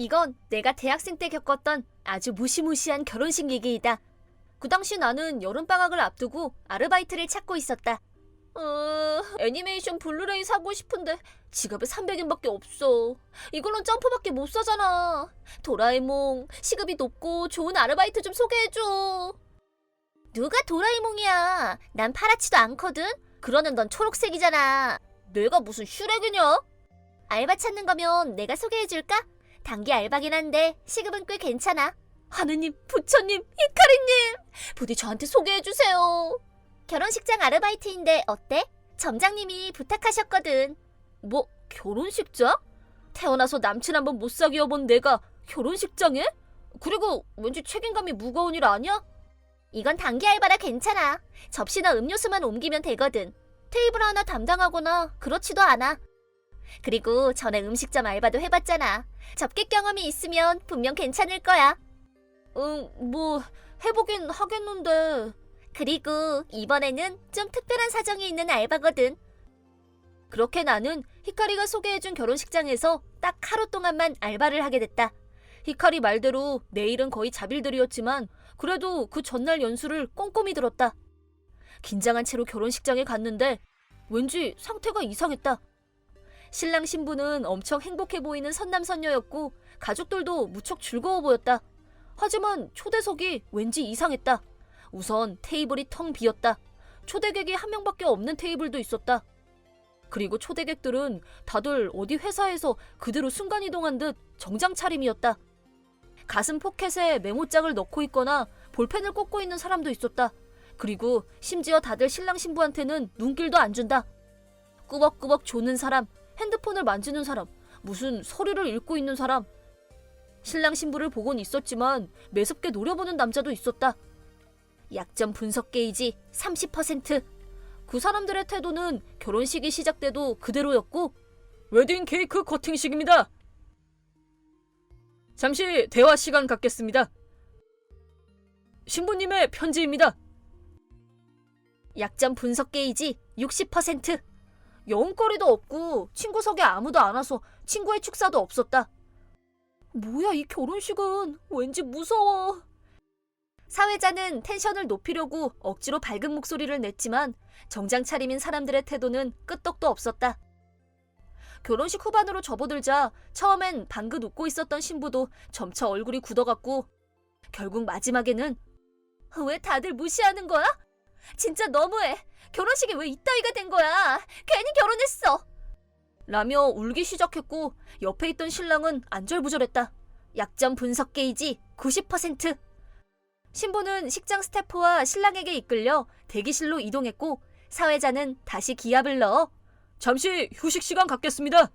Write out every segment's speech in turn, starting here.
이건 내가 대학생 때 겪었던 아주 무시무시한 결혼식 얘기이다. 그 당시 나는 여름방학을 앞두고 아르바이트를 찾고 있었다. 애니메이션 블루레이 사고 싶은데 지갑에 300엔밖에 없어. 이걸로 점프밖에 못 사잖아. 도라에몽, 시급이 높고 좋은 아르바이트 좀 소개해줘. 누가 도라에몽이야? 난 파랗지도 않거든? 그러는 넌 초록색이잖아. 내가 무슨 슈렉이냐? 알바 찾는 거면 내가 소개해줄까? 단기 알바긴 한데 시급은 꽤 괜찮아. 하느님, 부처님, 히카리님, 부디 저한테 소개해주세요. 결혼식장 아르바이트인데 어때? 점장님이 부탁하셨거든. 뭐, 결혼식장? 태어나서 남친 한번 못 사귀어 본 내가 결혼식장에? 그리고 왠지 책임감이 무거운 일 아니야? 이건 단기 알바라 괜찮아. 접시나 음료수만 옮기면 되거든. 테이블 하나 담당하거나 그렇지도 않아. 그리고 전에 음식점 알바도 해봤잖아. 접객 경험이 있으면 분명 괜찮을 거야. 뭐 해보긴 하겠는데. 그리고 이번에는 좀 특별한 사정이 있는 알바거든. 그렇게 나는 히카리가 소개해준 결혼식장에서 딱 하루 동안만 알바를 하게 됐다. 히카리 말대로 내일은 거의 잡일들이었지만 그래도 그 전날 연수를 꼼꼼히 들었다. 긴장한 채로 결혼식장에 갔는데 왠지 상태가 이상했다. 신랑 신부는 엄청 행복해 보이는 선남선녀였고 가족들도 무척 즐거워 보였다. 하지만 초대석이 왠지 이상했다. 우선 테이블이 텅 비었다. 초대객이 한 명밖에 없는 테이블도 있었다. 그리고 초대객들은 다들 어디 회사에서 그대로 순간이동한 듯 정장 차림이었다. 가슴 포켓에 메모장을 넣고 있거나 볼펜을 꽂고 있는 사람도 있었다. 그리고 심지어 다들 신랑 신부한테는 눈길도 안 준다. 꾸벅꾸벅 조는 사람, 핸드폰을 만지는 사람, 무슨 서류를 읽고 있는 사람. 신랑 신부를 보곤 있었지만 매섭게 노려보는 남자도 있었다. 약점 분석 게이지 30%. 그 사람들의 태도는 결혼식이 시작돼도 그대로였고, 웨딩 케이크 커팅식입니다. 잠시 대화 시간 갖겠습니다. 신부님의 편지입니다. 약점 분석 게이지 60%. 여운거리도 없고 친구석에 아무도 안 와서 친구의 축사도 없었다. 뭐야 이 결혼식은 왠지 무서워. 사회자는 텐션을 높이려고 억지로 밝은 목소리를 냈지만 정장 차림인 사람들의 태도는 끄떡도 없었다. 결혼식 후반으로 접어들자 처음엔 방긋 웃고 있었던 신부도 점차 얼굴이 굳어갔고 결국 마지막에는 왜 다들 무시하는 거야? 진짜 너무해. 결혼식이 왜 이따위가 된 거야? 괜히 결혼했어. 라며 울기 시작했고 옆에 있던 신랑은 안절부절했다. 약점 분석 게이지 90%. 신부는 식장 스태프와 신랑에게 이끌려 대기실로 이동했고 사회자는 다시 기합을 넣어 잠시 휴식 시간 갖겠습니다.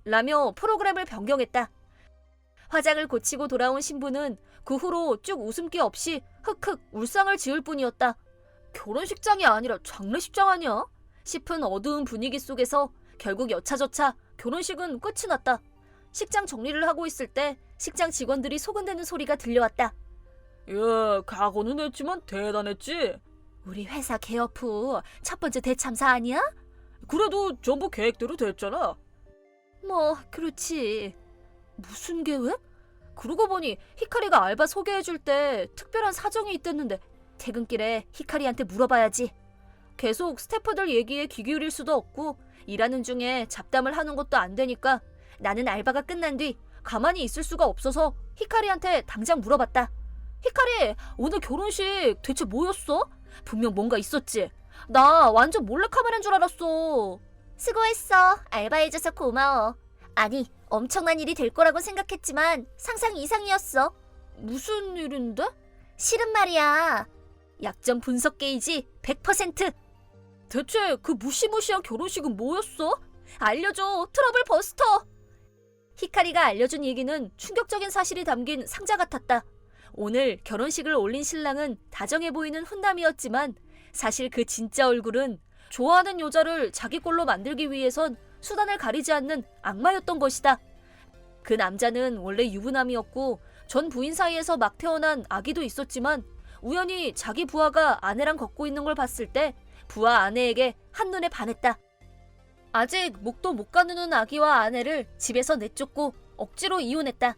라며 프로그램을 변경했다. 화장을 고치고 돌아온 신부는 그 후로 쭉 웃음기 없이 흑흑 울상을 지을 뿐이었다. 결혼식장이 아니라 장례식장 아니야? 싶은 어두운 분위기 속에서 결국 여차저차 결혼식은 끝이 났다. 식장 정리를 하고 있을 때 식장 직원들이 소근대는 소리가 들려왔다. 야, 각오는 했지만 대단했지? 우리 회사 개업 후 첫 번째 대참사 아니야? 그래도 전부 계획대로 됐잖아. 뭐 그렇지. 무슨 계획? 그러고 보니 히카리가 알바 소개해줄 때 특별한 사정이 있댔는데 퇴근길에 히카리한테 물어봐야지. 계속 스태프들 얘기에 귀 기울일 수도 없고 일하는 중에 잡담을 하는 것도 안 되니까 나는 알바가 끝난 뒤 가만히 있을 수가 없어서 히카리한테 당장 물어봤다. 히카리, 오늘 결혼식 대체 뭐였어? 분명 뭔가 있었지? 나 완전 몰래카메라인 줄 알았어. 수고했어. 알바해줘서 고마워. 아니, 엄청난 일이 될 거라고 생각했지만 상상 이상이었어. 무슨 일인데? 실은 말이야. 약점 분석 게이지 100%. 대체 그 무시무시한 결혼식은 뭐였어? 알려줘, 트러블 버스터. 히카리가 알려준 얘기는 충격적인 사실이 담긴 상자 같았다. 오늘 결혼식을 올린 신랑은 다정해 보이는 훈남이었지만 사실 그 진짜 얼굴은 좋아하는 여자를 자기 꼴로 만들기 위해선 수단을 가리지 않는 악마였던 것이다. 그 남자는 원래 유부남이었고 전 부인 사이에서 막 태어난 아기도 있었지만 우연히 자기 부하가 아내랑 걷고 있는 걸 봤을 때 부하 아내에게 한눈에 반했다. 아직 목도 못 가누는 아기와 아내를 집에서 내쫓고 억지로 이혼했다.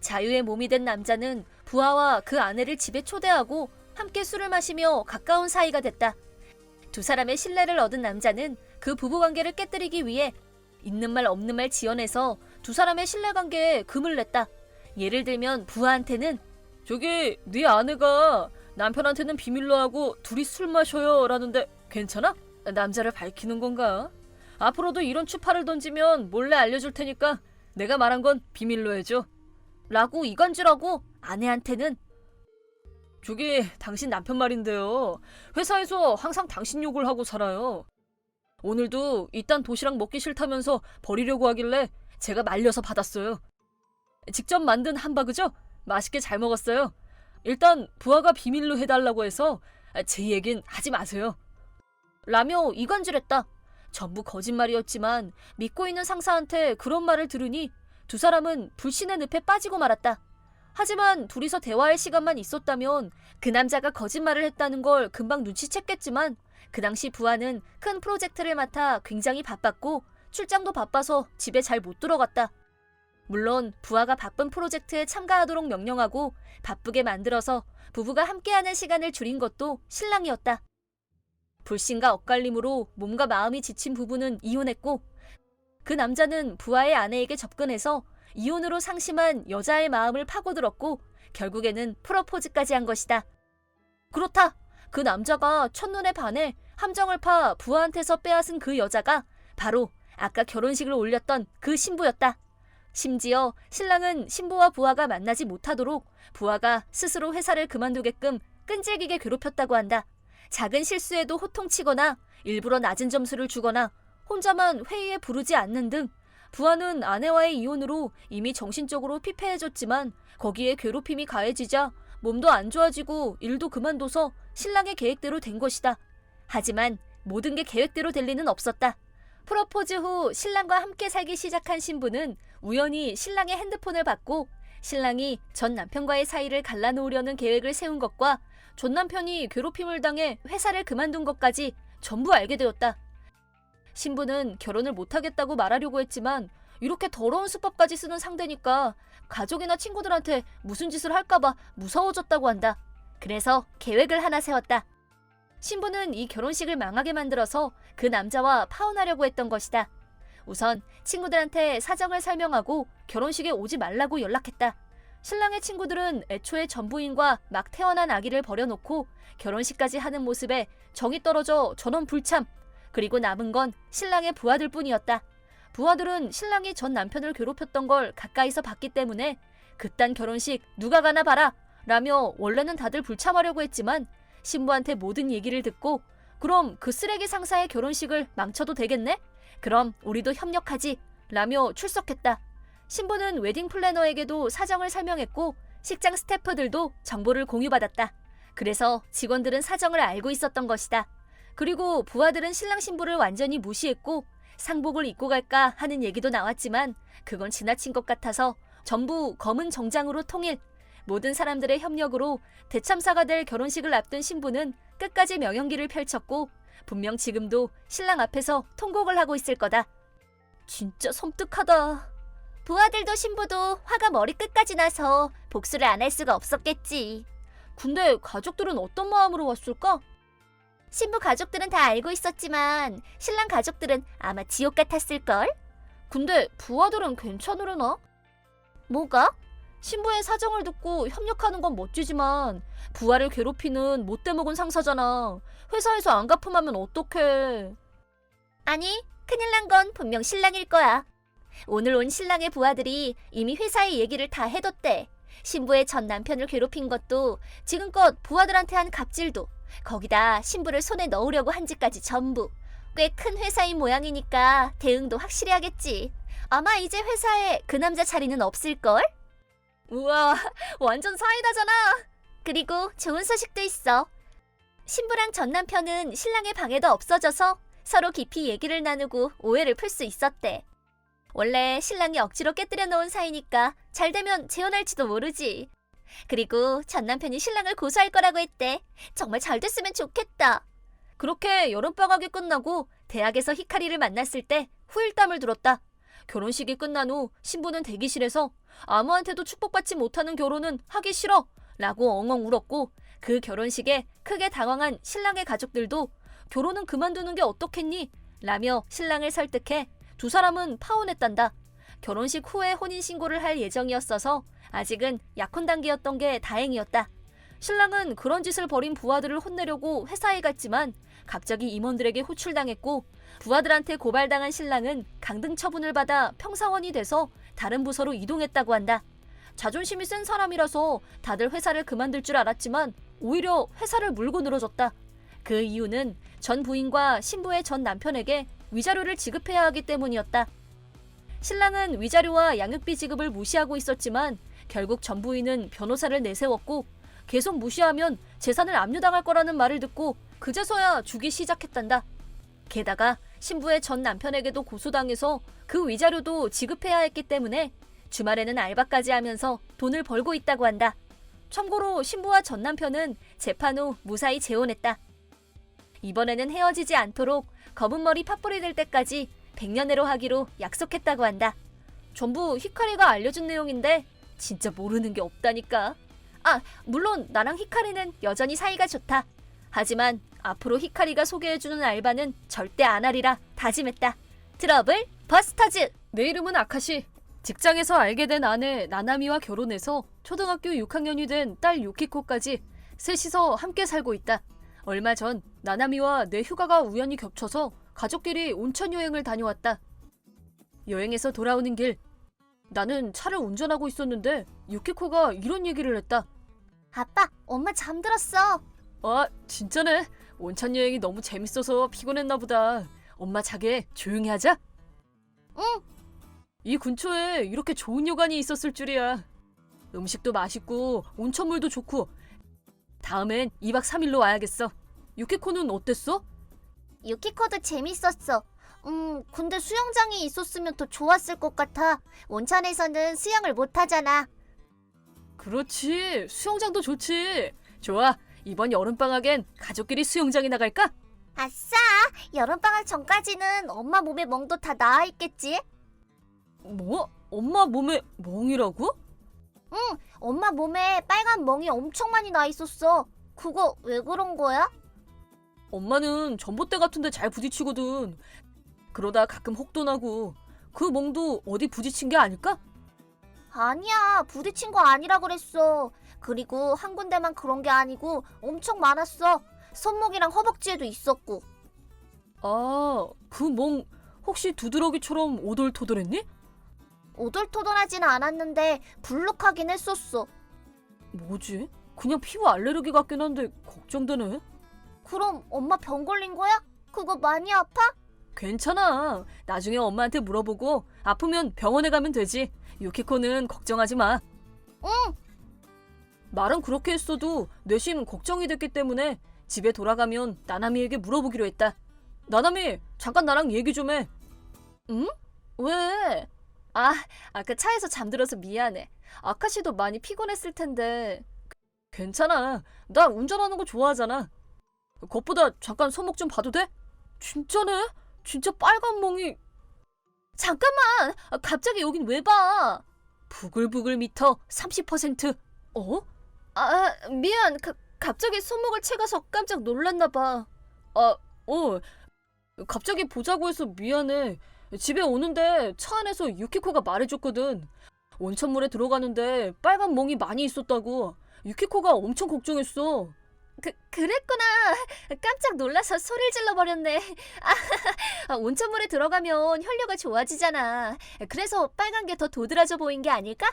자유의 몸이 된 남자는 부하와 그 아내를 집에 초대하고 함께 술을 마시며 가까운 사이가 됐다. 두 사람의 신뢰를 얻은 남자는 그 부부관계를 깨뜨리기 위해 있는 말 없는 말 지어내서 두 사람의 신뢰관계에 금을 냈다. 예를 들면 부하한테는 저기 네 아내가 남편한테는 비밀로 하고 둘이 술 마셔요 라는데 괜찮아? 남자를 밝히는 건가? 앞으로도 이런 추파를 던지면 몰래 알려줄 테니까 내가 말한 건 비밀로 해줘. 라고 이간질하고 아내한테는 저기 당신 남편 말인데요. 회사에서 항상 당신 욕을 하고 살아요. 오늘도 이딴 도시락 먹기 싫다면서 버리려고 하길래 제가 말려서 받았어요. 직접 만든 함바그죠? 맛있게 잘 먹었어요. 일단 부하가 비밀로 해달라고 해서 제 얘긴 하지 마세요. 라며 이간질했다. 전부 거짓말이었지만 믿고 있는 상사한테 그런 말을 들으니 두 사람은 불신의 늪에 빠지고 말았다. 하지만 둘이서 대화할 시간만 있었다면 그 남자가 거짓말을 했다는 걸 금방 눈치챘겠지만 그 당시 부하는 큰 프로젝트를 맡아 굉장히 바빴고 출장도 바빠서 집에 잘 못 들어갔다. 물론 부하가 바쁜 프로젝트에 참가하도록 명령하고 바쁘게 만들어서 부부가 함께하는 시간을 줄인 것도 신랑이었다. 불신과 엇갈림으로 몸과 마음이 지친 부부는 이혼했고 그 남자는 부하의 아내에게 접근해서 이혼으로 상심한 여자의 마음을 파고들었고 결국에는 프로포즈까지 한 것이다. 그렇다. 그 남자가 첫눈에 반해 함정을 파 부하한테서 빼앗은 그 여자가 바로 아까 결혼식을 올렸던 그 신부였다. 심지어 신랑은 신부와 부하가 만나지 못하도록 부하가 스스로 회사를 그만두게끔 끈질기게 괴롭혔다고 한다. 작은 실수에도 호통치거나 일부러 낮은 점수를 주거나 혼자만 회의에 부르지 않는 등 부하는 아내와의 이혼으로 이미 정신적으로 피폐해졌지만 거기에 괴롭힘이 가해지자 몸도 안 좋아지고 일도 그만둬서 신랑의 계획대로 된 것이다. 하지만 모든 게 계획대로 될 리는 없었다. 프로포즈 후 신랑과 함께 살기 시작한 신부는 우연히 신랑의 핸드폰을 받고 신랑이 전 남편과의 사이를 갈라놓으려는 계획을 세운 것과 전 남편이 괴롭힘을 당해 회사를 그만둔 것까지 전부 알게 되었다. 신부는 결혼을 못하겠다고 말하려고 했지만 이렇게 더러운 수법까지 쓰는 상대니까 가족이나 친구들한테 무슨 짓을 할까봐 무서워졌다고 한다. 그래서 계획을 하나 세웠다. 신부는 이 결혼식을 망하게 만들어서 그 남자와 파혼하려고 했던 것이다. 우선 친구들한테 사정을 설명하고 결혼식에 오지 말라고 연락했다. 신랑의 친구들은 애초에 전부인과 막 태어난 아기를 버려놓고 결혼식까지 하는 모습에 정이 떨어져 전원 불참. 그리고 남은 건 신랑의 부하들 뿐이었다. 부하들은 신랑이 전 남편을 괴롭혔던 걸 가까이서 봤기 때문에 그딴 결혼식 누가 가나 봐라 라며 원래는 다들 불참하려고 했지만 신부한테 모든 얘기를 듣고 그럼 그 쓰레기 상사의 결혼식을 망쳐도 되겠네? 그럼 우리도 협력하지 라며 출석했다. 신부는 웨딩 플래너에게도 사정을 설명했고 식장 스태프들도 정보를 공유받았다. 그래서 직원들은 사정을 알고 있었던 것이다. 그리고 부하들은 신랑 신부를 완전히 무시했고 상복을 입고 갈까 하는 얘기도 나왔지만 그건 지나친 것 같아서 전부 검은 정장으로 통일. 모든 사람들의 협력으로 대참사가 될 결혼식을 앞둔 신부는 끝까지 명연기를 펼쳤고 분명 지금도 신랑 앞에서 통곡을 하고 있을 거다. 진짜 섬뜩하다. 부하들도 신부도 화가 머리끝까지 나서 복수를 안 할 수가 없었겠지. 근데 가족들은 어떤 마음으로 왔을까? 신부 가족들은 다 알고 있었지만 신랑 가족들은 아마 지옥 같았을걸? 근데 부하들은 괜찮으려나? 뭐가? 신부의 사정을 듣고 협력하는 건 멋지지만 부하를 괴롭히는 못돼먹은 상사잖아. 회사에서 안 갚음하면 어떡해. 아니, 큰일 난 건 분명 신랑일 거야. 오늘 온 신랑의 부하들이 이미 회사의 얘기를 다 해뒀대. 신부의 전 남편을 괴롭힌 것도 지금껏 부하들한테 한 갑질도 거기다 신부를 손에 넣으려고 한 짓까지 전부. 꽤 큰 회사인 모양이니까 대응도 확실히 하겠지. 아마 이제 회사에 그 남자 자리는 없을걸? 우와, 완전 사이다잖아. 그리고 좋은 소식도 있어. 신부랑 전 남편은 신랑의 방에도 없어져서 서로 깊이 얘기를 나누고 오해를 풀 수 있었대. 원래 신랑이 억지로 깨뜨려 놓은 사이니까 잘 되면 재혼할지도 모르지. 그리고 전 남편이 신랑을 고소할 거라고 했대. 정말 잘 됐으면 좋겠다. 그렇게 여름방학이 끝나고 대학에서 히카리를 만났을 때 후일담을 들었다. 결혼식이 끝난 후 신부는 대기실에서 아무한테도 축복받지 못하는 결혼은 하기 싫어 라고 엉엉 울었고, 그 결혼식에 크게 당황한 신랑의 가족들도 결혼은 그만두는 게 어떻겠니? 라며 신랑을 설득해 두 사람은 파혼했단다. 결혼식 후에 혼인신고를 할 예정이었어서 아직은 약혼 단계였던 게 다행이었다. 신랑은 그런 짓을 벌인 부하들을 혼내려고 회사에 갔지만 갑자기 임원들에게 호출당했고, 부하들한테 고발당한 신랑은 강등 처분을 받아 평사원이 돼서 다른 부서로 이동했다고 한다. 자존심이 센 사람이라서 다들 회사를 그만둘 줄 알았지만 오히려 회사를 물고 늘어졌다. 그 이유는 전 부인과 신부의 전 남편에게 위자료를 지급해야 하기 때문이었다. 신랑은 위자료와 양육비 지급을 무시하고 있었지만 결국 전 부인은 변호사를 내세웠고, 계속 무시하면 재산을 압류당할 거라는 말을 듣고 그제서야 주기 시작했단다. 게다가 신부의 전 남편에게도 고소당해서 그 위자료도 지급해야 했기 때문에 주말에는 알바까지 하면서 돈을 벌고 있다고 한다. 참고로 신부와 전 남편은 재판 후 무사히 재혼했다. 이번에는 헤어지지 않도록 검은 머리 팥불이 될 때까지 100년내로 하기로 약속했다고 한다. 전부 히카리가 알려준 내용인데 진짜 모르는 게 없다니까. 물론 나랑 히카리는 여전히 사이가 좋다. 하지만 앞으로 히카리가 소개해주는 알바는 절대 안 하리라 다짐했다. 트러블 버스터즈! 내 이름은 아카시. 직장에서 알게 된 아내 나나미와 결혼해서 초등학교 6학년이 된 딸 유키코까지 셋이서 함께 살고 있다. 얼마 전 나나미와 내 휴가가 우연히 겹쳐서 가족끼리 온천 여행을 다녀왔다. 여행에서 돌아오는 길, 나는 차를 운전하고 있었는데 유키코가 이런 얘기를 했다. 아빠, 엄마 잠들었어. 아, 진짜네. 온천 여행이 너무 재밌어서 피곤했나 보다. 엄마 자게. 조용히 하자. 응. 이 근처에 이렇게 좋은 여관이 있었을 줄이야. 음식도 맛있고 온천물도 좋고. 다음엔 2박 3일로 와야겠어. 유키코는 어땠어? 유키코도 재밌었어. 근데 수영장이 있었으면 더 좋았을 것 같아. 온천에서는 수영을 못 하잖아. 그렇지. 수영장도 좋지. 좋아. 이번 여름방학엔 가족끼리 수영장에 나갈까? 아싸! 여름방학 전까지는 엄마 몸에 멍도 다 나아있겠지? 뭐? 엄마 몸에 멍이라고? 응, 엄마 몸에 빨간 멍이 엄청 많이 나 있었어. 그거 왜 그런 거야? 엄마는 전봇대 같은데 잘 부딪히거든. 그러다 가끔 혹도 나고. 그 멍도 어디 부딪힌 게 아닐까? 아니야, 부딪힌 거 아니라 그랬어. 그리고 한 군데만 그런 게 아니고 엄청 많았어. 손목이랑 허벅지에도 있었고. 아, 그 멍 혹시 두드러기처럼 오돌토돌했니? 오돌토돌하지는 않았는데 불룩하긴 했었어. 뭐지? 그냥 피부 알레르기 같긴 한데 걱정되네. 그럼 엄마 병 걸린 거야? 그거 많이 아파? 괜찮아. 나중에 엄마한테 물어보고 아프면 병원에 가면 되지. 유키코는 걱정하지 마. 응. 말은 그렇게 했어도 내심 걱정이 됐기 때문에 집에 돌아가면 나나미에게 물어보기로 했다. 나나미, 잠깐 나랑 얘기 좀 해. 응? 왜? 아까 차에서 잠들어서 미안해. 아카시도 많이 피곤했을 텐데. 괜찮아. 나 운전하는 거 좋아하잖아. 그것보다 잠깐 손목 좀 봐도 돼? 진짜네? 진짜 빨간 멍이. 잠깐만! 갑자기 여긴 왜 봐? 부글부글 미터 30%. 어? 미안. 갑자기 손목을 채가서 깜짝 놀랐나 봐. 갑자기 보자고 해서 미안해. 집에 오는데 차 안에서 유키코가 말해줬거든. 온천물에 들어가는데 빨간 멍이 많이 있었다고. 유키코가 엄청 걱정했어. 그랬구나. 깜짝 놀라서 소리를 질러버렸네. 온천물에 들어가면 혈류가 좋아지잖아. 그래서 빨간 게 더 도드라져 보인 게 아닐까?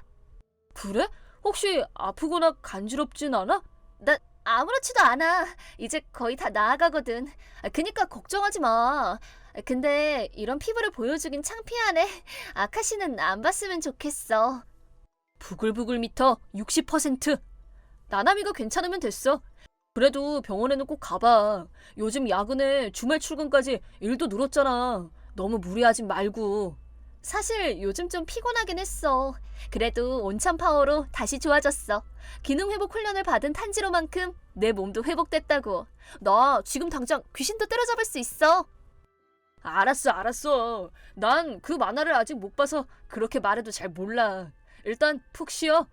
그래? 혹시 아프거나 간지럽진 않아? 나 아무렇지도 않아. 이제 거의 다 나아가거든. 그니까 걱정하지 마. 근데 이런 피부를 보여주긴 창피하네. 아카시는 안 봤으면 좋겠어. 부글부글 미터 60%. 나나미가 괜찮으면 됐어. 그래도 병원에는 꼭 가봐. 요즘 야근에 주말 출근까지 일도 늘었잖아. 너무 무리하지 말고. 사실 요즘 좀 피곤하긴 했어. 그래도 온천 파워로 다시 좋아졌어. 기능 회복 훈련을 받은 탄지로만큼 내 몸도 회복됐다고. 나 지금 당장 귀신도 때려잡을 수 있어. 알았어. 난 그 만화를 아직 못 봐서 그렇게 말해도 잘 몰라. 일단 푹 쉬어.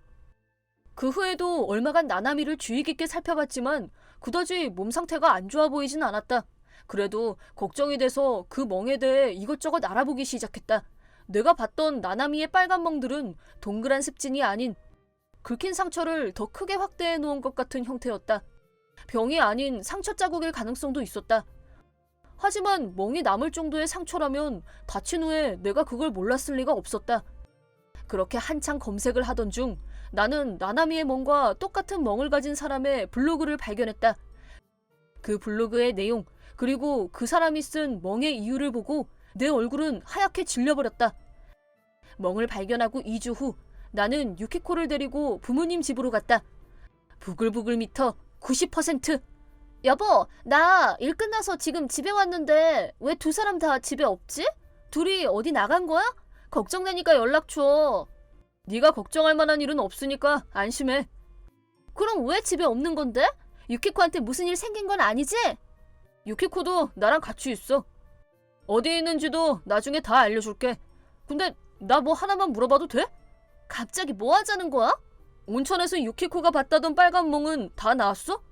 그 후에도 얼마간 나나미를 주의 깊게 살펴봤지만 그다지 몸 상태가 안 좋아 보이진 않았다. 그래도 걱정이 돼서 그 멍에 대해 이것저것 알아보기 시작했다. 내가 봤던 나나미의 빨간 멍들은 동그란 습진이 아닌 긁힌 상처를 더 크게 확대해 놓은 것 같은 형태였다. 병이 아닌 상처 자국일 가능성도 있었다. 하지만 멍이 남을 정도의 상처라면 다친 후에 내가 그걸 몰랐을 리가 없었다. 그렇게 한창 검색을 하던 중 나는 나나미의 멍과 똑같은 멍을 가진 사람의 블로그를 발견했다. 그 블로그의 내용 그리고 그 사람이 쓴 멍의 이유를 보고 내 얼굴은 하얗게 질려버렸다. 멍을 발견하고 2주 후 나는 유키코를 데리고 부모님 집으로 갔다. 부글부글 미터 90%. 여보, 나 일 끝나서 지금 집에 왔는데 왜 두 사람 다 집에 없지? 둘이 어디 나간 거야? 걱정되니까 연락 줘. 네가 걱정할 만한 일은 없으니까 안심해. 그럼 왜 집에 없는 건데? 유키코한테 무슨 일 생긴 건 아니지? 유키코도 나랑 같이 있어. 어디 있는지도 나중에 다 알려줄게. 근데 나 뭐 하나만 물어봐도 돼? 갑자기 뭐 하자는 거야? 온천에서 유키코가 봤다던 빨간 멍은 다 나았어?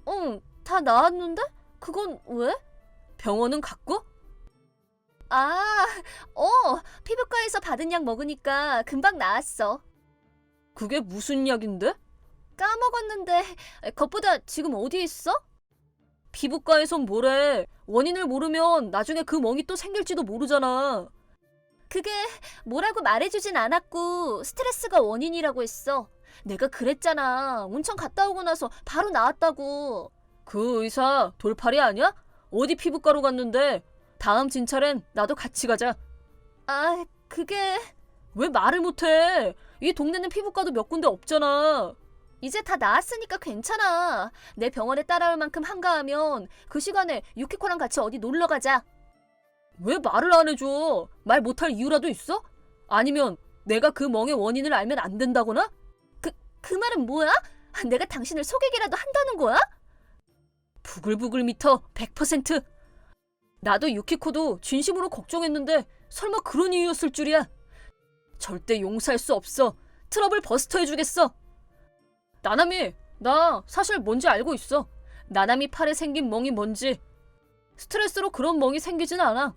응, 다 나았는데? 그건 왜? 병원은 갔고? 피부과에서 받은 약 먹으니까 금방 나았어. 그게 무슨 약인데? 까먹었는데, 그것보다 지금 어디 있어? 피부과에선 뭐래? 원인을 모르면 나중에 그 멍이 또 생길지도 모르잖아. 그게 뭐라고 말해주진 않았고 스트레스가 원인이라고 했어. 내가 그랬잖아. 온천 갔다 오고 나서 바로 나왔다고. 그 의사 돌팔이 아니야? 어디 피부과로 갔는데? 다음 진찰엔 나도 같이 가자. 그게... 왜 말을 못해? 이 동네는 피부과도 몇 군데 없잖아. 이제 다 나았으니까 괜찮아. 내 병원에 따라올 만큼 한가하면 그 시간에 유키코랑 같이 어디 놀러 가자. 왜 말을 안 해줘? 말 못할 이유라도 있어? 아니면 내가 그 멍의 원인을 알면 안 된다거나? 그 말은 뭐야? 내가 당신을 속이기라도 한다는 거야? 부글부글 미터 100%. 나도 유키코도 진심으로 걱정했는데 설마 그런 이유였을 줄이야. 절대 용서할 수 없어. 트러블 버스터 해주겠어. 나나미, 나 사실 뭔지 알고 있어. 나나미 팔에 생긴 멍이 뭔지. 스트레스로 그런 멍이 생기진 않아.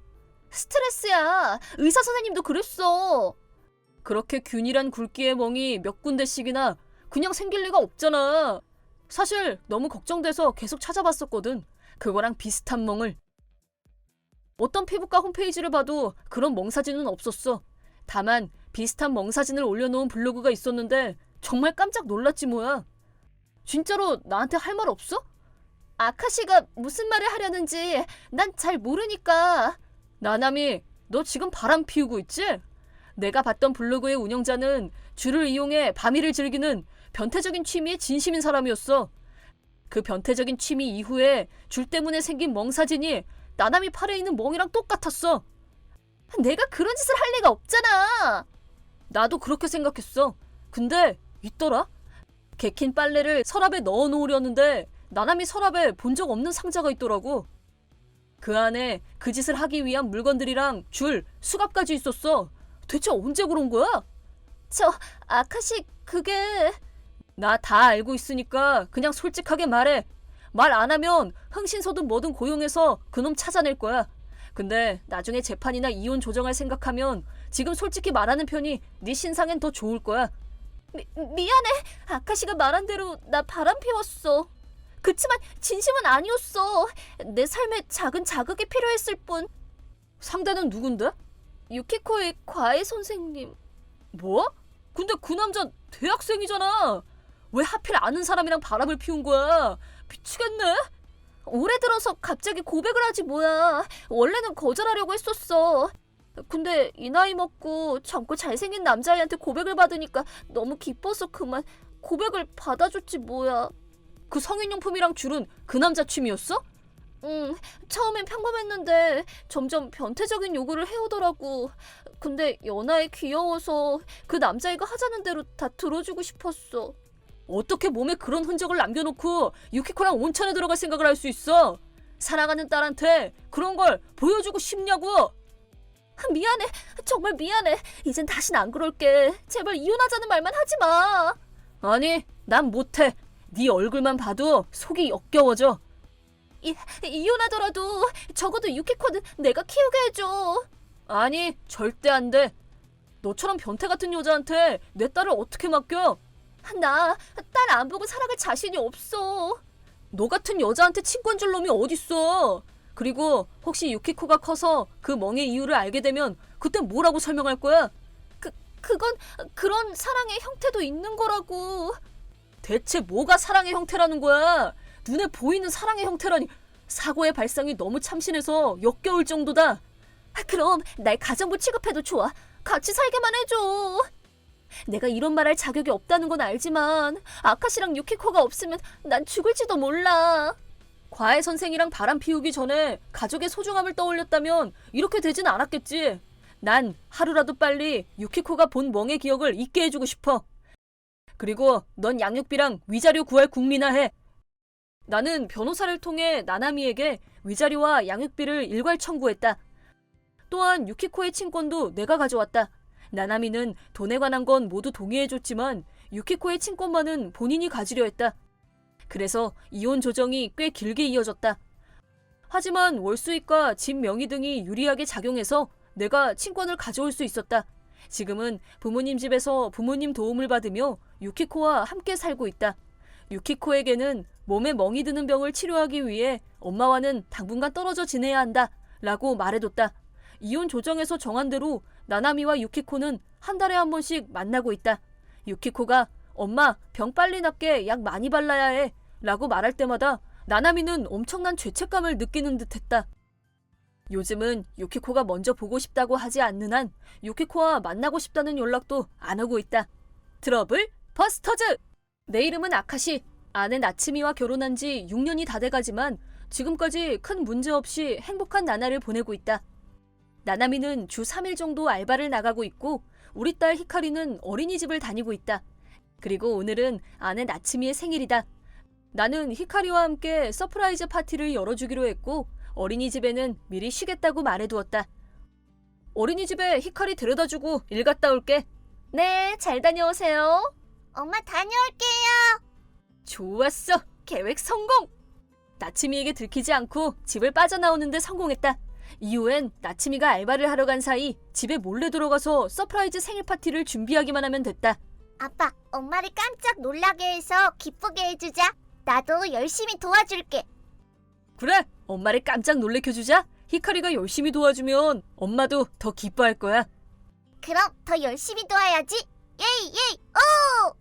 스트레스야. 의사 선생님도 그랬어. 그렇게 균일한 굵기의 멍이 몇 군데씩이나 그냥 생길 리가 없잖아. 사실 너무 걱정돼서 계속 찾아봤었거든. 그거랑 비슷한 멍을. 어떤 피부과 홈페이지를 봐도 그런 멍 사진은 없었어. 다만 비슷한 멍 사진을 올려놓은 블로그가 있었는데 정말 깜짝 놀랐지 뭐야. 진짜로 나한테 할 말 없어? 아카시가 무슨 말을 하려는지 난 잘 모르니까. 나나미, 너 지금 바람 피우고 있지? 내가 봤던 블로그의 운영자는 줄을 이용해 밤이를 즐기는 변태적인 취미에 진심인 사람이었어. 그 변태적인 취미 이후에 줄 때문에 생긴 멍 사진이 나나미 팔에 있는 멍이랑 똑같았어. 내가 그런 짓을 할 리가 없잖아. 나도 그렇게 생각했어. 근데 있더라. 개킨 빨래를 서랍에 넣어 놓으려는데 나나미 서랍에 본 적 없는 상자가 있더라고. 그 안에 그 짓을 하기 위한 물건들이랑 줄, 수갑까지 있었어. 대체 언제 그런 거야? 아카시 그게... 나 다 알고 있으니까 그냥 솔직하게 말해. 말 안 하면 흥신소든 뭐든 고용해서 그놈 찾아낼 거야. 근데 나중에 재판이나 이혼 조정할 생각하면 지금 솔직히 말하는 편이 네 신상엔 더 좋을 거야. 미안해. 아카시가 말한 대로 나 바람 피웠어. 그치만 진심은 아니었어. 내 삶에 작은 자극이 필요했을 뿐. 상대는 누군데? 유키코의 과외 선생님. 뭐? 근데 그 남자 대학생이잖아. 왜 하필 아는 사람이랑 바람을 피운 거야? 미치겠네. 올해 들어서 갑자기 고백을 하지 뭐야. 원래는 거절하려고 했었어. 근데 이 나이 먹고 젊고 잘생긴 남자애한테 고백을 받으니까 너무 기뻐서 그만 고백을 받아줬지 뭐야. 그 성인용품이랑 줄은 그 남자 취미였어? 응, 처음엔 평범했는데 점점 변태적인 요구를 해오더라고. 근데 연하에 귀여워서 그 남자애가 하자는 대로 다 들어주고 싶었어. 어떻게 몸에 그런 흔적을 남겨놓고 유키코랑 온천에 들어갈 생각을 할 수 있어? 사랑하는 딸한테 그런 걸 보여주고 싶냐고. 미안해. 정말 미안해. 이젠 다신 안 그럴게. 제발 이혼하자는 말만 하지 마. 아니, 난 못해. 네 얼굴만 봐도 속이 역겨워져. 이혼하더라도 적어도 유키코는 내가 키우게 해줘. 아니, 절대 안 돼. 너처럼 변태 같은 여자한테 내 딸을 어떻게 맡겨? 나 딸 안 보고 살아갈 자신이 없어. 너 같은 여자한테 친구인 줄 놈이 어딨어. 그리고 혹시 유키코가 커서 그 멍의 이유를 알게 되면 그때 뭐라고 설명할 거야? 그건 그런 사랑의 형태도 있는 거라고. 대체 뭐가 사랑의 형태라는 거야? 눈에 보이는 사랑의 형태라니. 사고의 발상이 너무 참신해서 역겨울 정도다. 그럼 날 가정부 취급해도 좋아. 같이 살게만 해줘. 내가 이런 말 할 자격이 없다는 건 알지만 아카시랑 유키코가 없으면 난 죽을지도 몰라. 과외 선생이랑 바람 피우기 전에 가족의 소중함을 떠올렸다면 이렇게 되진 않았겠지. 난 하루라도 빨리 유키코가 본 멍의 기억을 잊게 해주고 싶어. 그리고 넌 양육비랑 위자료 구할 국리나 해. 나는 변호사를 통해 나나미에게 위자료와 양육비를 일괄 청구했다. 또한 유키코의 친권도 내가 가져왔다. 나나미는 돈에 관한 건 모두 동의해줬지만 유키코의 친권만은 본인이 가지려 했다. 그래서 이혼 조정이 꽤 길게 이어졌다. 하지만 월수익과 집 명의 등이 유리하게 작용해서 내가 친권을 가져올 수 있었다. 지금은 부모님 집에서 부모님 도움을 받으며 유키코와 함께 살고 있다. 유키코에게는 몸에 멍이 드는 병을 치료하기 위해 엄마와는 당분간 떨어져 지내야 한다 라고 말해뒀다. 이혼 조정에서 정한 대로 나나미와 유키코는 한 달에 한 번씩 만나고 있다. 유키코가 엄마 병 빨리 낫게 약 많이 발라야 해 라고 말할 때마다 나나미는 엄청난 죄책감을 느끼는 듯했다. 요즘은 유키코가 먼저 보고 싶다고 하지 않는 한 유키코와 만나고 싶다는 연락도 안 오고 있다. 트러블 버스터즈! 내 이름은 아카시. 아내 나츠미와 결혼한 지 6년이 다 돼가지만 지금까지 큰 문제 없이 행복한 나날을 보내고 있다. 나나미는 주 3일 정도 알바를 나가고 있고 우리 딸 히카리는 어린이집을 다니고 있다. 그리고 오늘은 아내 나츠미의 생일이다. 나는 히카리와 함께 서프라이즈 파티를 열어주기로 했고 어린이집에는 미리 쉬겠다고 말해두었다. 어린이집에 히카리 데려다주고 일 갔다 올게. 네, 잘 다녀오세요. 엄마 다녀올게요. 좋았어. 계획 성공! 나츠미에게 들키지 않고 집을 빠져나오는데 성공했다. 이후엔 나츠미가 알바를 하러 간 사이 집에 몰래 들어가서 서프라이즈 생일 파티를 준비하기만 하면 됐다. 아빠, 엄마를 깜짝 놀라게 해서 기쁘게 해주자. 나도 열심히 도와줄게. 그래, 엄마를 깜짝 놀래켜주자. 히카리가 열심히 도와주면 엄마도 더 기뻐할 거야. 그럼 더 열심히 도와야지. 예이 예이 오!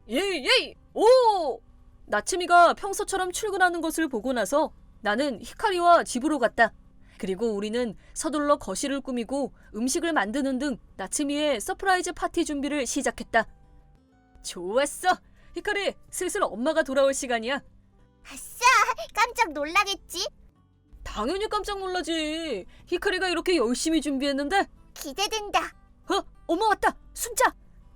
예이 예이 오! 나츠미가 평소처럼 출근하는 것을 보고 나서 나는 히카리와 집으로 갔다. 그리고 우리는 서둘러 거실을 꾸미고 음식을 만드는 등 나츠미의 서프라이즈 파티 준비를 시작했다. 좋았어. 히카리, 슬슬 엄마가 돌아올 시간이야. 아싸, 깜짝 놀라겠지? 당연히 깜짝 놀라지. 히카리가 이렇게 열심히 준비했는데. 기대된다. 엄마 왔다. 숨자.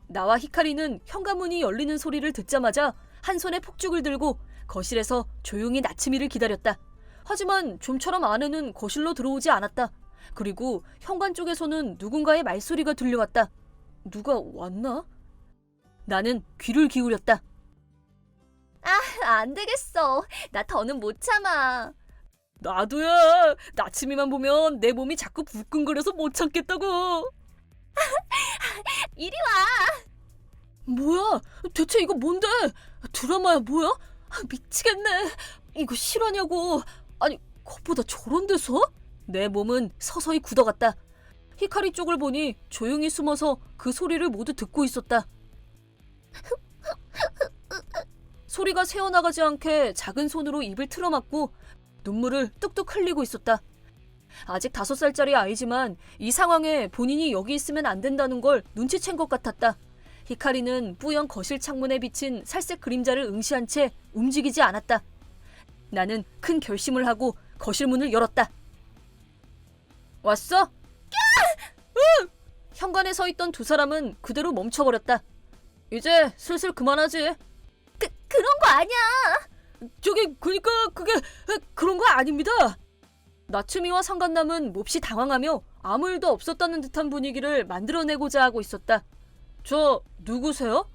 나와 히카리는 현관문이 열리는 소리를 듣자마자 한 손에 폭죽을 들고 거실에서 조용히 나츠미를 기다렸다. 하지만 좀처럼 아내는 거실로 들어오지 않았다. 그리고 현관 쪽에서는 누군가의 말소리가 들려왔다. 누가 왔나? 나는 귀를 기울였다. 안 되겠어. 나 더는 못 참아. 나도야. 나츠미만 보면 내 몸이 자꾸 불끈거려서 못 참겠다고. 이리 와. 뭐야? 대체 이거 뭔데? 드라마야 뭐야? 미치겠네. 이거 실화냐고. 아니, 겉보다 저런 데서? 내 몸은 서서히 굳어갔다. 히카리 쪽을 보니 조용히 숨어서 그 소리를 모두 듣고 있었다. 소리가 새어나가지 않게 작은 손으로 입을 틀어막고 눈물을 뚝뚝 흘리고 있었다. 아직 5살짜리 아이지만 이 상황에 본인이 여기 있으면 안 된다는 걸 눈치챈 것 같았다. 히카리는 뿌연 거실 창문에 비친 살색 그림자를 응시한 채 움직이지 않았다. 나는 큰 결심을 하고 거실 문을 열었다. 왔어? 응! 현관에 서 있던 두 사람은 그대로 멈춰버렸다. 이제 슬슬 그만하지. 그런 거 아니야. 저기 그니까 그게 그런 거 아닙니다. 나츠미와 상간남은 몹시 당황하며 아무 일도 없었다는 듯한 분위기를 만들어내고자 하고 있었다. 저 누구세요?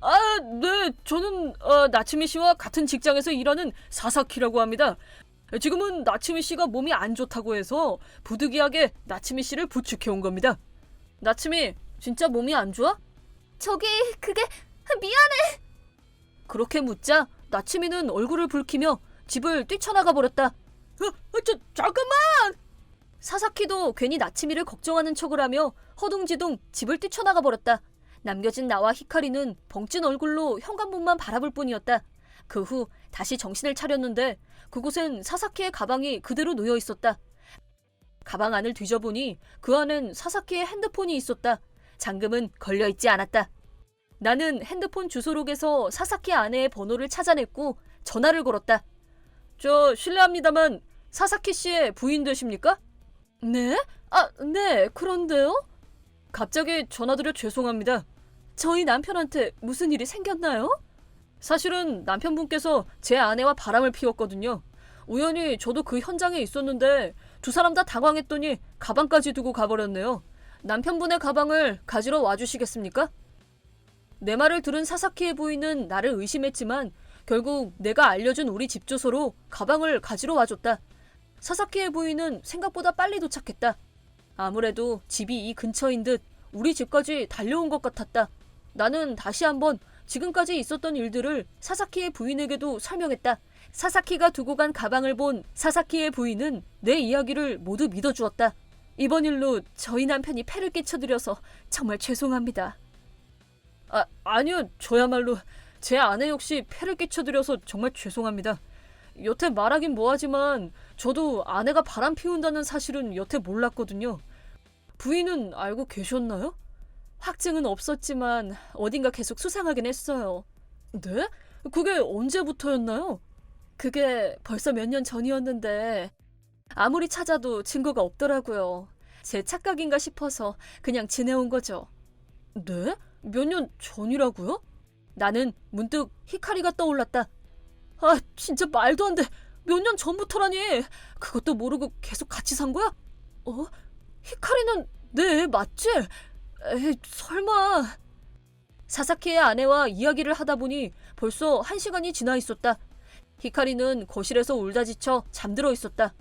아, 네, 저는 나츠미 씨와 같은 직장에서 일하는 사사키라고 합니다. 지금은 나츠미 씨가 몸이 안 좋다고 해서 부득이하게 나츠미 씨를 부축해 온 겁니다. 나츠미, 진짜 몸이 안 좋아? 저기 그게 미안해. 그렇게 묻자 나츠미는 얼굴을 붉히며 집을 뛰쳐나가 버렸다. 잠깐만! 사사키도 괜히 나츠미를 걱정하는 척을 하며 허둥지둥 집을 뛰쳐나가 버렸다. 남겨진 나와 히카리는 벙찐 얼굴로 현관문만 바라볼 뿐이었다. 그 후 다시 정신을 차렸는데 그곳엔 사사키의 가방이 그대로 놓여 있었다. 가방 안을 뒤져보니 그 안엔 사사키의 핸드폰이 있었다. 잠금은 걸려있지 않았다. 나는 핸드폰 주소록에서 사사키 아내의 번호를 찾아냈고 전화를 걸었다. 저 실례합니다만 사사키 씨의 부인 되십니까? 네? 아, 네, 그런데요? 갑자기 전화드려 죄송합니다. 저희 남편한테 무슨 일이 생겼나요? 사실은 남편분께서 제 아내와 바람을 피웠거든요. 우연히 저도 그 현장에 있었는데 두 사람 다 당황했더니 가방까지 두고 가버렸네요. 남편분의 가방을 가지러 와주시겠습니까? 내 말을 들은 사사키의 부인은 나를 의심했지만 결국 내가 알려준 우리 집 주소로 가방을 가지러 와줬다. 사사키의 부인은 생각보다 빨리 도착했다. 아무래도 집이 이 근처인 듯 우리 집까지 달려온 것 같았다. 나는 다시 한번 지금까지 있었던 일들을 사사키의 부인에게도 설명했다. 사사키가 두고 간 가방을 본 사사키의 부인은 내 이야기를 모두 믿어주었다. 이번 일로 저희 남편이 폐를 끼쳐드려서 정말 죄송합니다. 아니요. 저야말로 제 아내 역시 폐를 끼쳐드려서 정말 죄송합니다. 여태 말하긴 뭐하지만 저도 아내가 바람 피운다는 사실은 여태 몰랐거든요. 부인은 알고 계셨나요? 확증은 없었지만 어딘가 계속 수상하긴 했어요. 네? 그게 언제부터였나요? 그게 벌써 몇 년 전이었는데 아무리 찾아도 증거가 없더라고요. 제 착각인가 싶어서 그냥 지내온 거죠. 네? 몇 년 전이라고요? 나는 문득 히카리가 떠올랐다. 아, 진짜 말도 안 돼. 몇 년 전부터라니. 그것도 모르고 계속 같이 산 거야? 히카리는 네, 맞지? 에이, 설마. 사사키의 아내와 이야기를 하다 보니 벌써 1시간이 지나 있었다. 히카리는 거실에서 울다 지쳐 잠들어 있었다.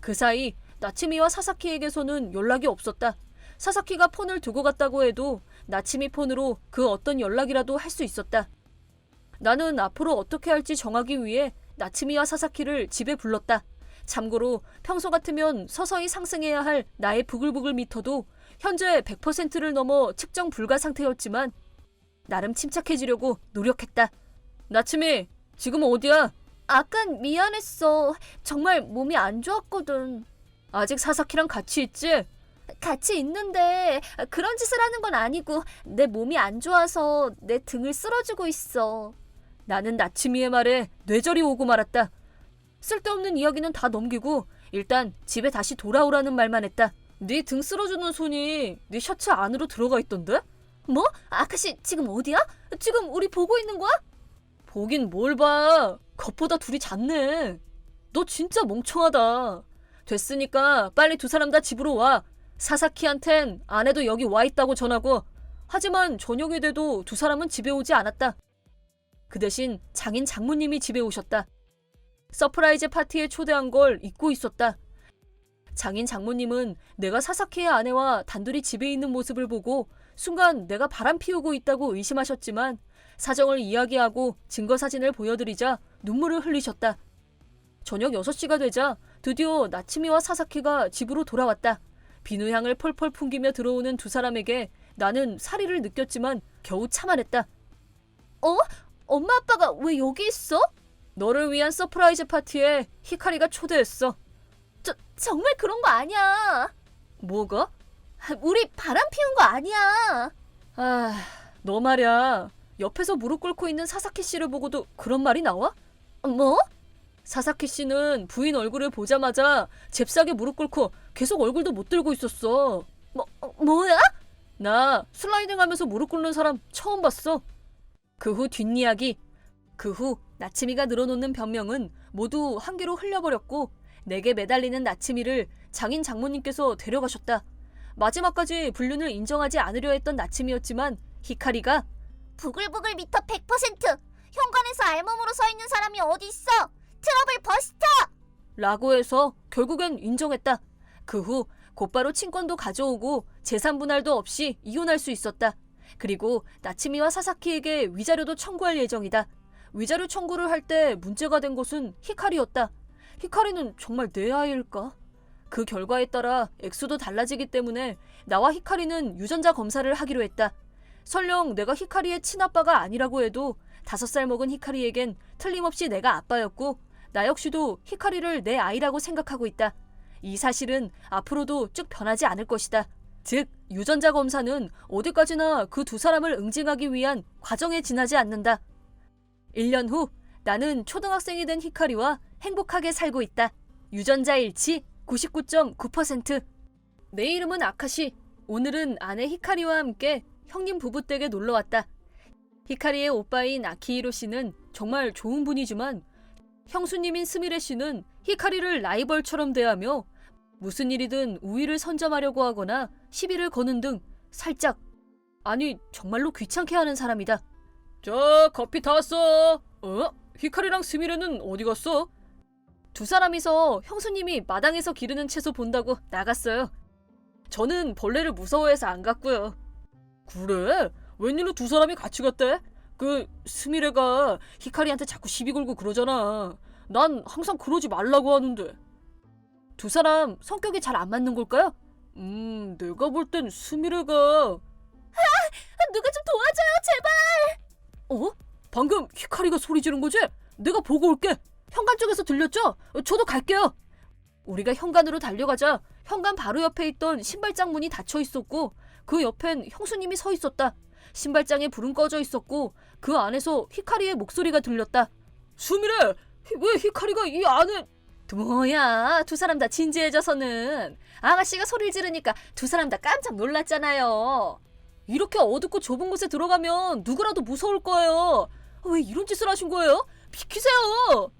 그 사이 나츠미와 사사키에게서는 연락이 없었다. 사사키가 폰을 두고 갔다고 해도 나츠미 폰으로 그 어떤 연락이라도 할 수 있었다. 나는 앞으로 어떻게 할지 정하기 위해 나츠미와 사사키를 집에 불렀다. 참고로 평소 같으면 서서히 상승해야 할 나의 부글부글 미터도 현재 100%를 넘어 측정 불가 상태였지만 나름 침착해지려고 노력했다. 나츠미, 지금 어디야? 아깐 미안했어. 정말 몸이 안 좋았거든. 아직 사사키랑 같이 있지? 같이 있는데 그런 짓을 하는 건 아니고 내 몸이 안 좋아서 내 등을 쓸어주고 있어. 나는 나츠미의 말에 뇌절이 오고 말았다. 쓸데없는 이야기는 다 넘기고 일단 집에 다시 돌아오라는 말만 했다. 네 등 쓸어주는 손이 네 셔츠 안으로 들어가 있던데? 뭐? 아카시 지금 어디야? 지금 우리 보고 있는 거야? 보긴 뭘 봐. 겉보다 둘이 잤네. 너 진짜 멍청하다. 됐으니까 빨리 두 사람 다 집으로 와. 사사키한텐 아내도 여기 와 있다고 전하고. 하지만 저녁이 돼도 두 사람은 집에 오지 않았다. 그 대신 장인 장모님이 집에 오셨다. 서프라이즈 파티에 초대한 걸 잊고 있었다. 장인 장모님은 내가 사사키의 아내와 단둘이 집에 있는 모습을 보고 순간 내가 바람 피우고 있다고 의심하셨지만 사정을 이야기하고 증거사진을 보여드리자 눈물을 흘리셨다. 저녁 6시가 되자 드디어 나츠미와 사사키가 집으로 돌아왔다. 비누향을 펄펄 풍기며 들어오는 두 사람에게 나는 사리를 느꼈지만 겨우 참아냈다. 엄마 아빠가 왜 여기 있어? 너를 위한 서프라이즈 파티에 히카리가 초대했어. 정말 그런 거 아니야. 뭐가? 우리 바람 피운 거 아니야. 너 말야. 옆에서 무릎 꿇고 있는 사사키 씨를 보고도 그런 말이 나와? 뭐? 사사키 씨는 부인 얼굴을 보자마자 잽싸게 무릎 꿇고 계속 얼굴도 못 들고 있었어. 뭐야? 나 슬라이딩 하면서 무릎 꿇는 사람 처음 봤어. 그 후 뒷이야기. 그 후 나츠미가 늘어놓는 변명은 모두 한 개로 흘려버렸고 내게 매달리는 나츠미를 장인 장모님께서 데려가셨다. 마지막까지 불륜을 인정하지 않으려 했던 나츠미였지만 히카리가 부글부글 미터 100%! 현관에서 알몸으로 서 있는 사람이 어디 있어? 트러블 버스터! 라고 해서 결국엔 인정했다. 그 후 곧바로 친권도 가져오고 재산 분할도 없이 이혼할 수 있었다. 그리고 나츠미와 사사키에게 위자료도 청구할 예정이다. 위자료 청구를 할 때 문제가 된 것은 히카리였다. 히카리는 정말 내 아이일까? 그 결과에 따라 액수도 달라지기 때문에 나와 히카리는 유전자 검사를 하기로 했다. 설령 내가 히카리의 친아빠가 아니라고 해도 5살 먹은 히카리에겐 틀림없이 내가 아빠였고 나 역시도 히카리를 내 아이라고 생각하고 있다. 이 사실은 앞으로도 쭉 변하지 않을 것이다. 즉 유전자 검사는 어디까지나 그 두 사람을 응징하기 위한 과정에 지나지 않는다. 1년 후 나는 초등학생이 된 히카리와 행복하게 살고 있다. 유전자 일치 99.9%. 내 이름은 아카시. 오늘은 아내 히카리와 함께 형님 부부 댁에 놀러왔다. 히카리의 오빠인 아키히로 씨는 정말 좋은 분이지만 형수님인 스미레 씨는 히카리를 라이벌처럼 대하며 무슨 일이든 우위를 선점하려고 하거나 시비를 거는 등 살짝, 아니 정말로 귀찮게 하는 사람이다. 자, 커피 다 왔어. 히카리랑 스미레는 어디 갔어? 두 사람이서 형수님이 마당에서 기르는 채소 본다고 나갔어요. 저는 벌레를 무서워해서 안 갔고요. 그래? 웬일로 두 사람이 같이 갔대? 그 스미레가 히카리한테 자꾸 시비 걸고 그러잖아. 난 항상 그러지 말라고 하는데. 두 사람 성격이 잘 안 맞는 걸까요? 내가 볼 땐 스미레가... 누가 좀 도와줘요, 제발! 방금 히카리가 소리 지른 거지? 내가 보고 올게. 현관 쪽에서 들렸죠? 저도 갈게요. 우리가 현관으로 달려가자 현관 바로 옆에 있던 신발장 문이 닫혀 있었고 그 옆엔 형수님이 서 있었다. 신발장에 불은 꺼져 있었고 그 안에서 히카리의 목소리가 들렸다. 수미래! 왜 히카리가 이 안에... 뭐야, 두 사람 다 진지해져서는. 아가씨가 소리를 지르니까 두 사람 다 깜짝 놀랐잖아요. 이렇게 어둡고 좁은 곳에 들어가면 누구라도 무서울 거예요. 왜 이런 짓을 하신 거예요? 비키세요.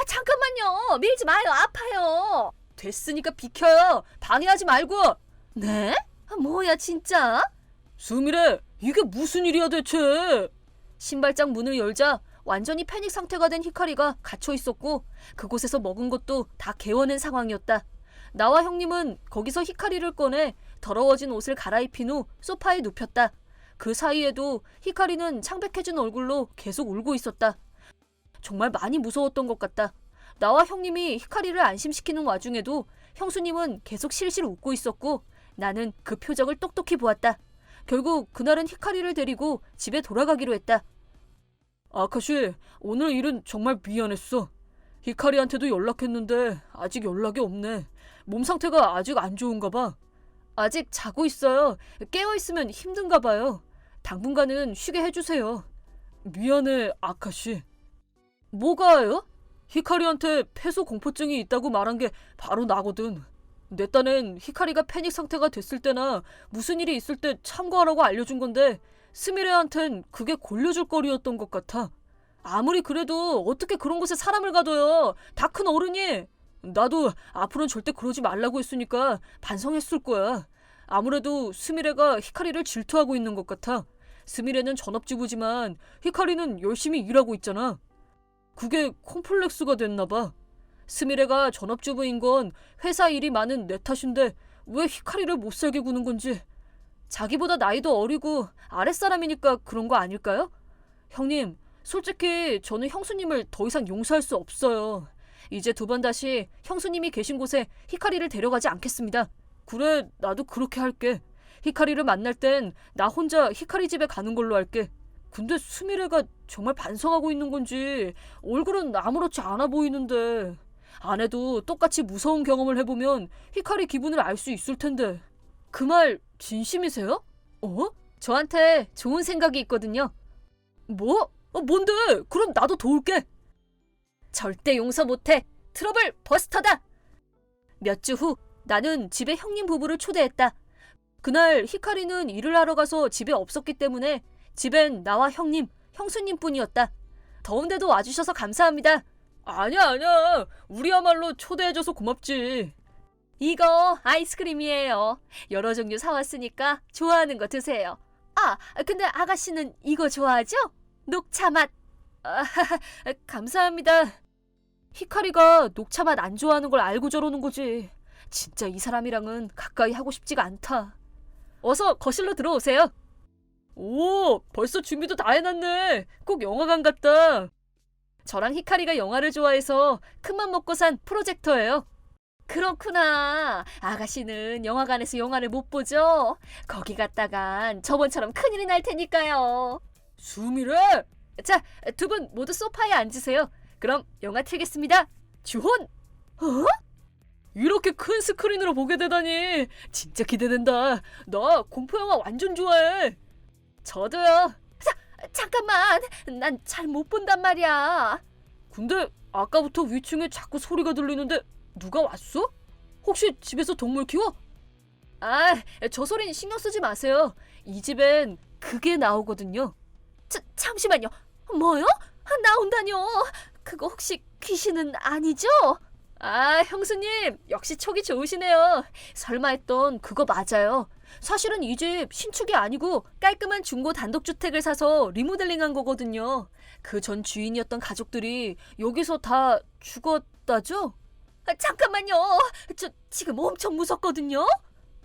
잠깐만요. 밀지 마요. 아파요. 됐으니까 비켜요. 방해하지 말고. 네? 뭐야 진짜? 수미래, 이게 무슨 일이야 대체? 신발장 문을 열자 완전히 패닉 상태가 된 히카리가 갇혀 있었고 그곳에서 먹은 것도 다 개워낸 상황이었다. 나와 형님은 거기서 히카리를 꺼내 더러워진 옷을 갈아입힌 후 소파에 눕혔다. 그 사이에도 히카리는 창백해진 얼굴로 계속 울고 있었다. 정말 많이 무서웠던 것 같다. 나와 형님이 히카리를 안심시키는 와중에도 형수님은 계속 실실 웃고 있었고 나는 그 표정을 똑똑히 보았다. 결국 그날은 히카리를 데리고 집에 돌아가기로 했다. 아카시, 오늘 일은 정말 미안했어. 히카리한테도 연락했는데 아직 연락이 없네. 몸 상태가 아직 안 좋은가 봐. 아직 자고 있어요. 깨어있으면 힘든가 봐요. 당분간은 쉬게 해주세요. 미안해, 아카시. 뭐가요? 히카리한테 폐소 공포증이 있다고 말한 게 바로 나거든. 내 딴엔 히카리가 패닉 상태가 됐을 때나 무슨 일이 있을 때 참고하라고 알려준 건데 스미레한텐 그게 골려줄 거리였던 것 같아. 아무리 그래도 어떻게 그런 곳에 사람을 가둬요. 다 큰 어른이. 나도 앞으로는 절대 그러지 말라고 했으니까 반성했을 거야. 아무래도 스미레가 히카리를 질투하고 있는 것 같아. 스미레는 전업주부지만 히카리는 열심히 일하고 있잖아. 그게 콤플렉스가 됐나 봐. 스미레가 전업주부인 건 회사 일이 많은 내 탓인데 왜 히카리를 못살게 구는 건지. 자기보다 나이도 어리고 아랫사람이니까 그런 거 아닐까요? 형님, 솔직히 저는 형수님을 더 이상 용서할 수 없어요. 이제 두 번 다시 형수님이 계신 곳에 히카리를 데려가지 않겠습니다. 그래, 나도 그렇게 할게. 히카리를 만날 땐 나 혼자 히카리 집에 가는 걸로 할게. 근데 스미레가 정말 반성하고 있는 건지 얼굴은 아무렇지 않아 보이는데 아내도 똑같이 무서운 경험을 해보면 히카리 기분을 알 수 있을 텐데. 그 말 진심이세요? 저한테 좋은 생각이 있거든요. 뭐? 뭔데? 그럼 나도 도울게. 절대 용서 못해. 트러블 버스터다. 몇 주 후 나는 집에 형님 부부를 초대했다. 그날 히카리는 일을 하러 가서 집에 없었기 때문에 집엔 나와 형님, 형수님뿐이었다. 더운데도 와주셔서 감사합니다. 아니야. 우리야말로 초대해줘서 고맙지. 이거 아이스크림이에요. 여러 종류 사왔으니까 좋아하는 거 드세요. 아, 근데 아가씨는 이거 좋아하죠? 녹차 맛. 아, 감사합니다. 히카리가 녹차 맛 안 좋아하는 걸 알고 저러는 거지. 진짜 이 사람이랑은 가까이 하고 싶지가 않다. 어서 거실로 들어오세요. 오, 벌써 준비도 다 해놨네. 꼭 영화관 같다. 저랑 히카리가 영화를 좋아해서 큰맘 먹고 산 프로젝터예요. 그렇구나. 아가씨는 영화관에서 영화를 못 보죠? 거기 갔다간 저번처럼 큰일이 날 테니까요. 숨이래? 자, 두 분 모두 소파에 앉으세요. 그럼 영화 틀겠습니다. 주혼! 어? 이렇게 큰 스크린으로 보게 되다니 진짜 기대된다. 나 공포영화 완전 좋아해. 저도요. 잠깐만. 난 잘 못 본단 말이야. 근데 아까부터 위층에 자꾸 소리가 들리는데 누가 왔어? 혹시 집에서 동물 키워? 아, 저 소린 신경 쓰지 마세요. 이 집엔 그게 나오거든요. 잠시만요. 뭐요? 나온다뇨. 그거 혹시 귀신은 아니죠? 아, 형수님 역시 촉이 좋으시네요. 설마 했던 그거 맞아요. 사실은 이 집 신축이 아니고 깔끔한 중고 단독주택을 사서 리모델링한 거거든요. 그 전 주인이었던 가족들이 여기서 다 죽었다죠? 아, 잠깐만요. 저 지금 엄청 무섭거든요.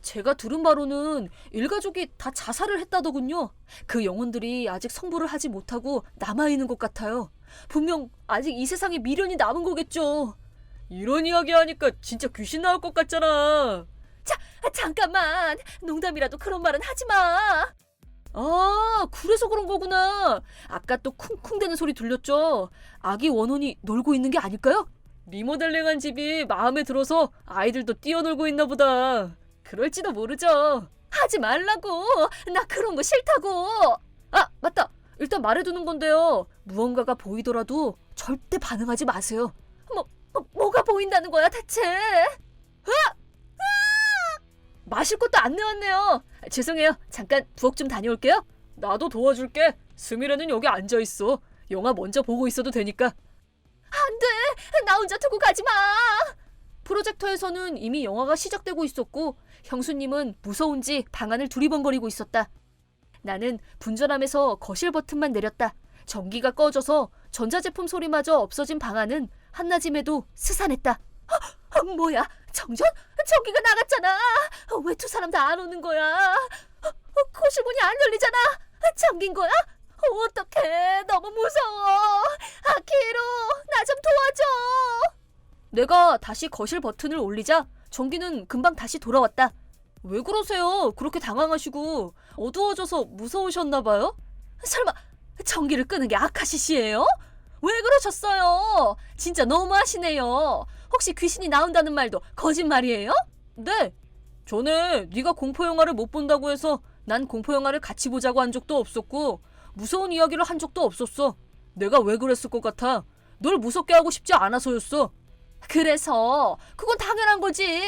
제가 들은 바로는 일가족이 다 자살을 했다더군요. 그 영혼들이 아직 성불을 하지 못하고 남아있는 것 같아요. 분명 아직 이 세상에 미련이 남은 거겠죠. 이런 이야기 하니까 진짜 귀신 나올 것 같잖아. 잠깐만. 농담이라도 그런 말은 하지 마. 아, 그래서 그런 거구나. 아까 또 쿵쿵대는 소리 들렸죠? 아기 원혼이 놀고 있는 게 아닐까요? 리모델링한 집이 마음에 들어서 아이들도 뛰어놀고 있나 보다. 그럴지도 모르죠. 하지 말라고. 나 그런 거 싫다고. 아, 맞다. 일단 말해두는 건데요. 무언가가 보이더라도 절대 반응하지 마세요. 뭐가 보인다는 거야 대체? 마실 것도 안 내왔네요. 죄송해요. 잠깐 부엌 좀 다녀올게요. 나도 도와줄게. 스미레는 여기 앉아있어. 영화 먼저 보고 있어도 되니까. 안 돼. 나 혼자 두고 가지 마. 프로젝터에서는 이미 영화가 시작되고 있었고 형수님은 무서운지 방안을 두리번거리고 있었다. 나는 분전함에서 거실 버튼만 내렸다. 전기가 꺼져서 전자제품 소리마저 없어진 방안은 한낮임에도 스산했다. 뭐야? 정전? 전기가 나갔잖아. 왜 두 사람 다 안 오는 거야? 거실문이 안 열리잖아. 잠긴 거야? 어떡해. 너무 무서워. 아키로, 나 좀 도와줘. 내가 다시 거실 버튼을 올리자 전기는 금방 다시 돌아왔다. 왜 그러세요? 그렇게 당황하시고 어두워져서 무서우셨나 봐요? 설마 전기를 끄는 게 아카시 씨예요? 왜 그러셨어요? 진짜 너무하시네요. 혹시 귀신이 나온다는 말도 거짓말이에요? 네. 전에 네가 공포영화를 못 본다고 해서 난 공포영화를 같이 보자고 한 적도 없었고 무서운 이야기를 한 적도 없었어. 내가 왜 그랬을 것 같아? 널 무섭게 하고 싶지 않아서였어. 그래서 그건 당연한 거지.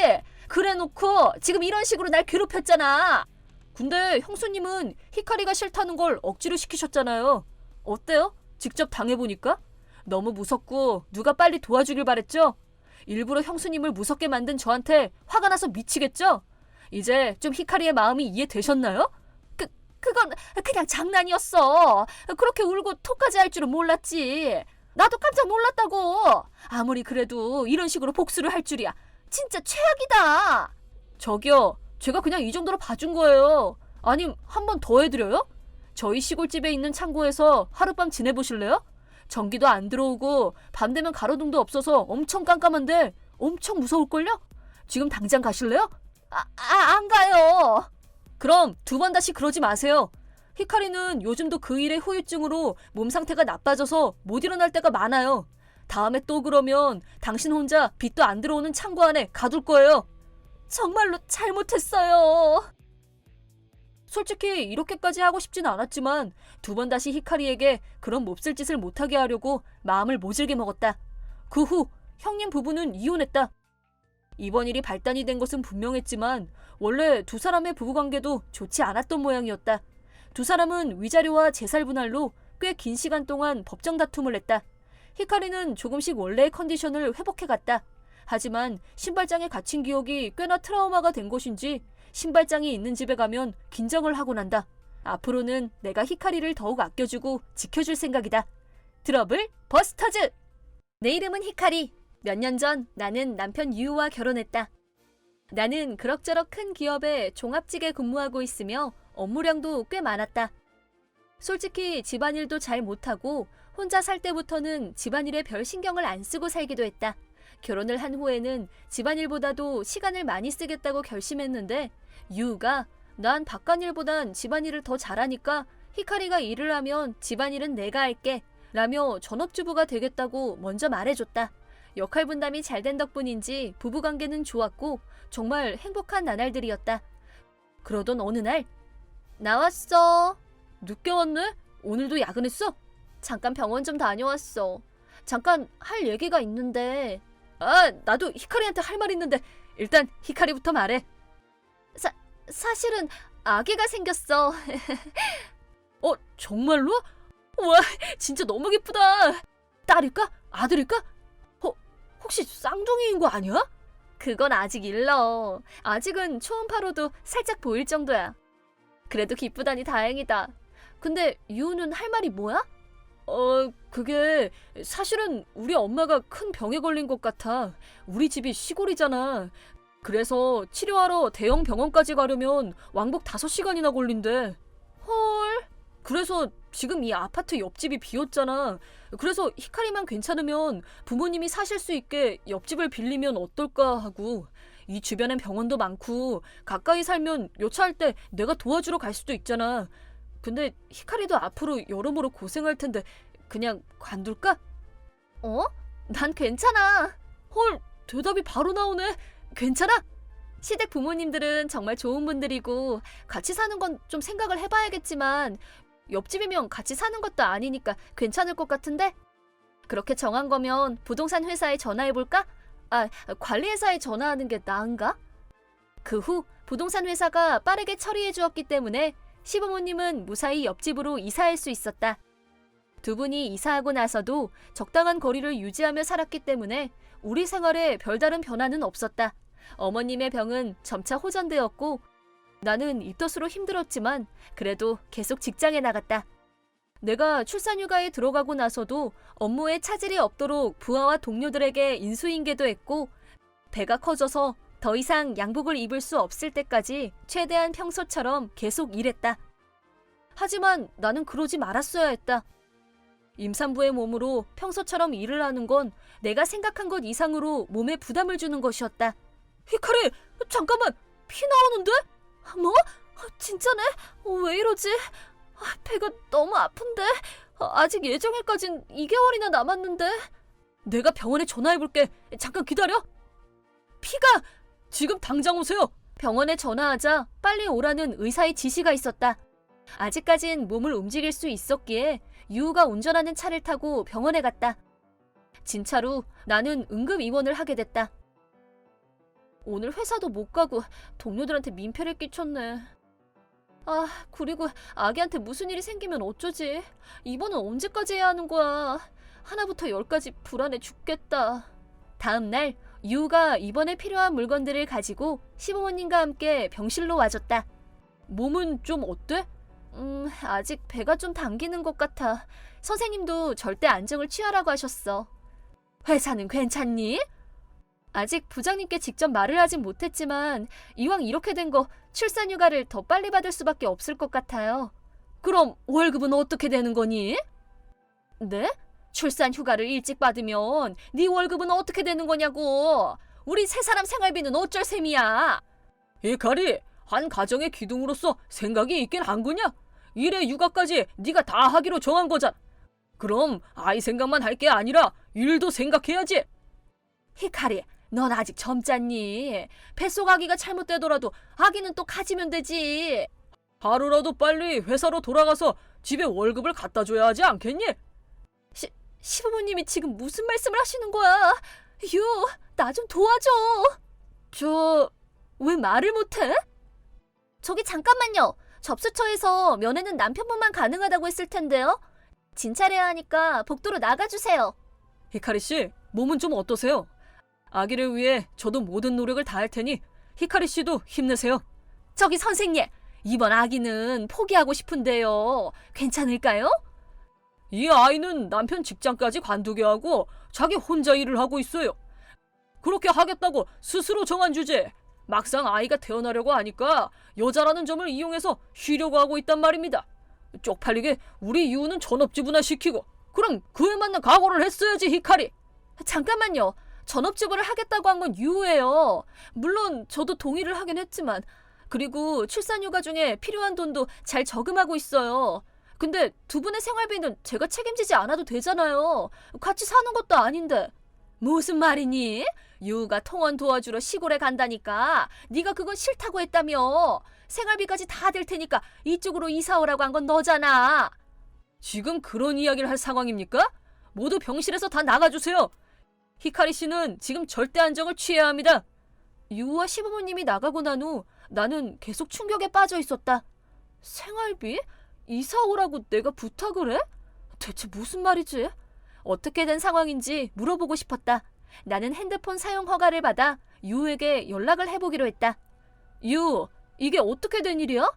그래놓고 지금 이런 식으로 날 괴롭혔잖아. 근데 형수님은 히카리가 싫다는 걸 억지로 시키셨잖아요. 어때요? 직접 당해보니까? 너무 무섭고 누가 빨리 도와주길 바랬죠? 일부러 형수님을 무섭게 만든 저한테 화가 나서 미치겠죠? 이제 좀 히카리의 마음이 이해되셨나요? 그건 그냥 장난이었어. 그렇게 울고 톡까지 할 줄은 몰랐지. 나도 깜짝 놀랐다고. 아무리 그래도 이런 식으로 복수를 할 줄이야. 진짜 최악이다. 저기요, 제가 그냥 이 정도로 봐준 거예요. 아님 한 번 더 해드려요? 저희 시골집에 있는 창고에서 하룻밤 지내보실래요? 전기도 안 들어오고 밤 되면 가로등도 없어서 엄청 깜깜한데 엄청 무서울걸요? 지금 당장 가실래요? 안 가요. 그럼 두 번 다시 그러지 마세요. 히카리는 요즘도 그 일의 후유증으로 몸 상태가 나빠져서 못 일어날 때가 많아요. 다음에 또 그러면 당신 혼자 빛도 안 들어오는 창고 안에 가둘 거예요. 정말로 잘못했어요. 솔직히 이렇게까지 하고 싶진 않았지만 두 번 다시 히카리에게 그런 몹쓸 짓을 못하게 하려고 마음을 모질게 먹었다. 그 후 형님 부부는 이혼했다. 이번 일이 발단이 된 것은 분명했지만 원래 두 사람의 부부관계도 좋지 않았던 모양이었다. 두 사람은 위자료와 재살 분할로 꽤 긴 시간 동안 법정 다툼을 했다. 히카리는 조금씩 원래의 컨디션을 회복해갔다. 하지만 신발장에 갇힌 기억이 꽤나 트라우마가 된 것인지 신발장이 있는 집에 가면 긴장을 하곤 한다. 앞으로는 내가 히카리를 더욱 아껴주고 지켜줄 생각이다. 트러블 버스터즈! 내 이름은 히카리. 몇 년 전 나는 남편 유우와 결혼했다. 나는 그럭저럭 큰 기업에 종합직에 근무하고 있으며 업무량도 꽤 많았다. 솔직히 집안일도 잘 못하고 혼자 살 때부터는 집안일에 별 신경을 안 쓰고 살기도 했다. 결혼을 한 후에는 집안일보다도 시간을 많이 쓰겠다고 결심했는데 유우가 난 바깥일보단 집안일을 더 잘하니까 히카리가 일을 하면 집안일은 내가 할게 라며 전업주부가 되겠다고 먼저 말해줬다. 역할 분담이 잘 된 덕분인지 부부관계는 좋았고 정말 행복한 나날들이었다. 그러던 어느 날 나왔어. 늦게 왔네? 오늘도 야근했어? 잠깐 병원 좀 다녀왔어. 잠깐 할 얘기가 있는데. 나도 히카리한테 할 말 있는데 일단 히카리부터 말해. 사실은 아기가 생겼어. 정말로? 와, 진짜 너무 기쁘다. 딸일까? 아들일까? 혹시 쌍둥이인 거 아니야? 그건 아직 일러. 아직은 초음파로도 살짝 보일 정도야. 그래도 기쁘다니 다행이다. 근데 유우는 할 말이 뭐야? 그게 사실은 우리 엄마가 큰 병에 걸린 것 같아. 우리 집이 시골이잖아. 그래서 치료하러 대형 병원까지 가려면 왕복 5시간이나 걸린대. 헐. 그래서 지금 이 아파트 옆집이 비었잖아. 그래서 히카리만 괜찮으면 부모님이 사실 수 있게 옆집을 빌리면 어떨까 하고. 이 주변엔 병원도 많고 가까이 살면 요차할 때 내가 도와주러 갈 수도 있잖아. 근데 히카리도 앞으로 여러모로 고생할 텐데 그냥 관둘까? 난 괜찮아. 헐, 대답이 바로 나오네. 괜찮아? 시댁 부모님들은 정말 좋은 분들이고 같이 사는 건 좀 생각을 해봐야겠지만 옆집이면 같이 사는 것도 아니니까 괜찮을 것 같은데? 그렇게 정한 거면 부동산 회사에 전화해볼까? 관리회사에 전화하는 게 나은가? 그 후 부동산 회사가 빠르게 처리해 주었기 때문에 시부모님은 무사히 옆집으로 이사할 수 있었다. 두 분이 이사하고 나서도 적당한 거리를 유지하며 살았기 때문에 우리 생활에 별다른 변화는 없었다. 어머님의 병은 점차 호전되었고 나는 입덧으로 힘들었지만 그래도 계속 직장에 나갔다. 내가 출산휴가에 들어가고 나서도 업무에 차질이 없도록 부하와 동료들에게 인수인계도 했고 배가 커져서 더 이상 양복을 입을 수 없을 때까지 최대한 평소처럼 계속 일했다. 하지만 나는 그러지 말았어야 했다. 임산부의 몸으로 평소처럼 일을 하는 건 내가 생각한 것 이상으로 몸에 부담을 주는 것이었다. 히카리, 잠깐만. 피 나오는데? 뭐? 진짜네? 왜 이러지? 배가 너무 아픈데? 아직 예정일까진 2개월이나 남았는데? 내가 병원에 전화해볼게. 잠깐 기다려. 피가! 지금 당장 오세요. 병원에 전화하자 빨리 오라는 의사의 지시가 있었다. 아직까진 몸을 움직일 수 있었기에 유우가 운전하는 차를 타고 병원에 갔다. 진짜로 나는 응급 입원을 하게 됐다. 오늘 회사도 못 가고 동료들한테 민폐를 끼쳤네. 그리고 아기한테 무슨 일이 생기면 어쩌지? 입원은 언제까지 해야 하는 거야? 하나부터 10까지 불안해 죽겠다. 다음 날 유우가 입원에 필요한 물건들을 가지고 시부모님과 함께 병실로 와줬다. 몸은 좀 어때? 아직 배가 좀 당기는 것 같아. 선생님도 절대 안정을 취하라고 하셨어. 회사는 괜찮니? 아직 부장님께 직접 말을 하진 못했지만 이왕 이렇게 된 거 출산휴가를 더 빨리 받을 수밖에 없을 것 같아요. 그럼 월급은 어떻게 되는 거니? 네? 출산휴가를 일찍 받으면 네 월급은 어떻게 되는 거냐고. 우리 세 사람 생활비는 어쩔 셈이야. 히카리, 한 가정의 기둥으로서 생각이 있긴 한 거냐? 일에 육아까지 네가 다 하기로 정한 거잖아. 그럼 아이 생각만 할 게 아니라 일도 생각해야지. 히카리, 넌 아직 젊잖니. 뱃속 아기가 잘못되더라도 아기는 또 가지면 되지. 하루라도 빨리 회사로 돌아가서 집에 월급을 갖다 줘야 하지 않겠니? 시부모님이 지금 무슨 말씀을 하시는 거야? 나 좀 도와줘. 왜 말을 못해? 저기 잠깐만요. 접수처에서 면회는 남편분만 가능하다고 했을 텐데요. 진찰해야 하니까 복도로 나가주세요. 히카리 씨, 몸은 좀 어떠세요? 아기를 위해 저도 모든 노력을 다할 테니 히카리 씨도 힘내세요. 저기 선생님, 이번 아기는 포기하고 싶은데요. 괜찮을까요? 이 아이는 남편 직장까지 관두게 하고 자기 혼자 일을 하고 있어요. 그렇게 하겠다고 스스로 정한 주제. 막상 아이가 태어나려고 하니까 여자라는 점을 이용해서 쉬려고 하고 있단 말입니다. 쪽팔리게 우리 유우는 전업주부나 시키고 그럼 그에 맞는 각오를 했어야지, 히카리. 잠깐만요. 전업주부를 하겠다고 한 건 유우예요. 물론 저도 동의를 하긴 했지만, 그리고 출산휴가 중에 필요한 돈도 잘 저금하고 있어요. 근데 두 분의 생활비는 제가 책임지지 않아도 되잖아요. 같이 사는 것도 아닌데. 무슨 말이니? 유우가 통원 도와주러 시골에 간다니까. 네가 그건 싫다고 했다며. 생활비까지 다 될 테니까 이쪽으로 이사 오라고 한 건 너잖아. 지금 그런 이야기를 할 상황입니까? 모두 병실에서 다 나가주세요. 히카리 씨는 지금 절대 안정을 취해야 합니다. 유우와 시부모님이 나가고 난 후 나는 계속 충격에 빠져 있었다. 생활비? 이사 오라고 내가 부탁을 해? 대체 무슨 말이지? 어떻게 된 상황인지 물어보고 싶었다. 나는 핸드폰 사용 허가를 받아 유우에게 연락을 해보기로 했다. 유, 이게 어떻게 된 일이야?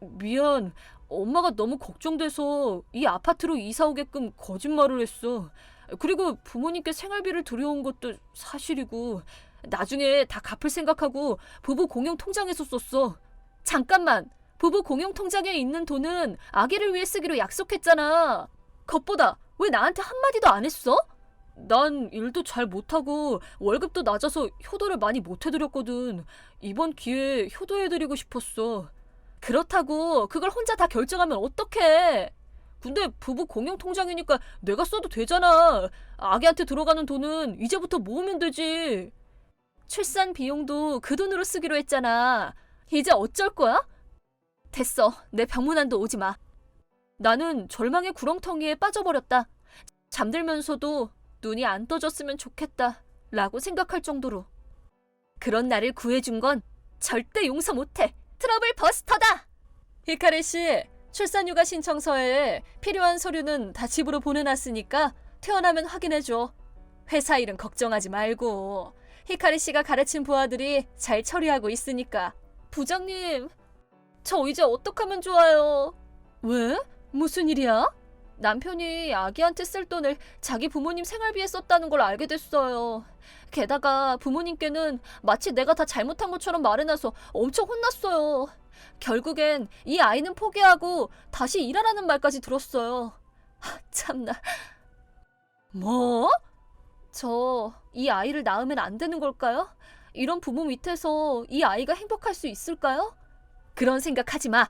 미안, 엄마가 너무 걱정돼서 이 아파트로 이사 오게끔 거짓말을 했어. 그리고 부모님께 생활비를 들여온 것도 사실이고 나중에 다 갚을 생각하고 부부 공용 통장에서 썼어. 잠깐만, 부부 공용 통장에 있는 돈은 아기를 위해 쓰기로 약속했잖아. 겉보다 왜 나한테 한마디도 안 했어? 난 일도 잘 못하고 월급도 낮아서 효도를 많이 못 해드렸거든. 이번 기회에 효도해드리고 싶었어. 그렇다고 그걸 혼자 다 결정하면 어떡해? 근데 부부 공용 통장이니까 내가 써도 되잖아. 아기한테 들어가는 돈은 이제부터 모으면 되지. 출산 비용도 그 돈으로 쓰기로 했잖아. 이제 어쩔 거야? 됐어. 내 병문안도 오지 마. 나는 절망의 구렁텅이에 빠져버렸다. 잠들면서도 눈이 안 떠졌으면 좋겠다 라고 생각할 정도로. 그런 나를 구해준 건 절대 용서 못해. 트러블 버스터다. 히카리 씨, 출산휴가 신청서에 필요한 서류는 다 집으로 보내놨으니까 퇴원하면 확인해줘. 회사 일은 걱정하지 말고 히카리 씨가 가르친 부하들이 잘 처리하고 있으니까. 부장님, 저 이제 어떡하면 좋아요? 왜? 무슨 일이야? 남편이 아기한테 쓸 돈을 자기 부모님 생활비에 썼다는 걸 알게 됐어요. 게다가 부모님께는 마치 내가 다 잘못한 것처럼 말해놔서 엄청 혼났어요. 결국엔 이 아이는 포기하고 다시 일하라는 말까지 들었어요. 참나. 뭐? 저 이 아이를 낳으면 안 되는 걸까요? 이런 부모 밑에서 이 아이가 행복할 수 있을까요? 그런 생각하지 마.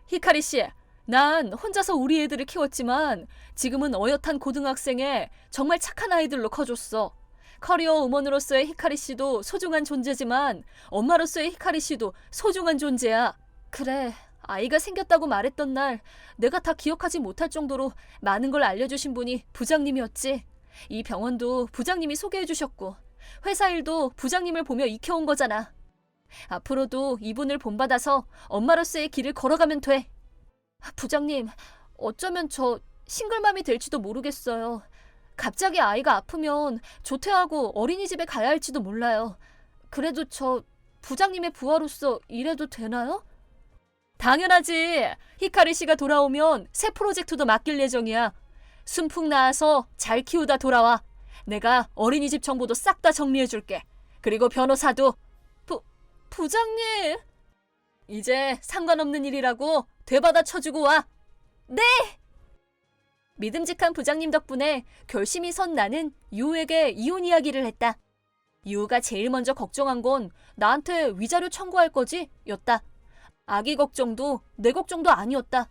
히카리 씨, 난 혼자서 우리 애들을 키웠지만 지금은 어엿한 고등학생에 정말 착한 아이들로 커줬어. 커리어 우먼으로서의 히카리 씨도 소중한 존재지만 엄마로서의 히카리 씨도 소중한 존재야. 그래, 아이가 생겼다고 말했던 날 내가 다 기억하지 못할 정도로 많은 걸 알려주신 분이 부장님이었지. 이 병원도 부장님이 소개해 주셨고 회사 일도 부장님을 보며 익혀온 거잖아. 앞으로도 이분을 본받아서 엄마로서의 길을 걸어가면 돼. 부장님, 어쩌면 저 싱글맘이 될지도 모르겠어요. 갑자기 아이가 아프면 조퇴하고 어린이집에 가야 할지도 몰라요. 그래도 저 부장님의 부하로서 일해도 되나요? 당연하지. 히카리 씨가 돌아오면 새 프로젝트도 맡길 예정이야. 순풍 나와서 잘 키우다 돌아와. 내가 어린이집 정보도 싹 다 정리해줄게. 그리고 변호사도. 부장님. 이제 상관없는 일이라고 되받아 쳐주고 와. 네! 믿음직한 부장님 덕분에 결심이 선 나는 유우에게 이혼 이야기를 했다. 유우가 제일 먼저 걱정한 건 나한테 위자료 청구할 거지? 였다. 아기 걱정도 내 걱정도 아니었다.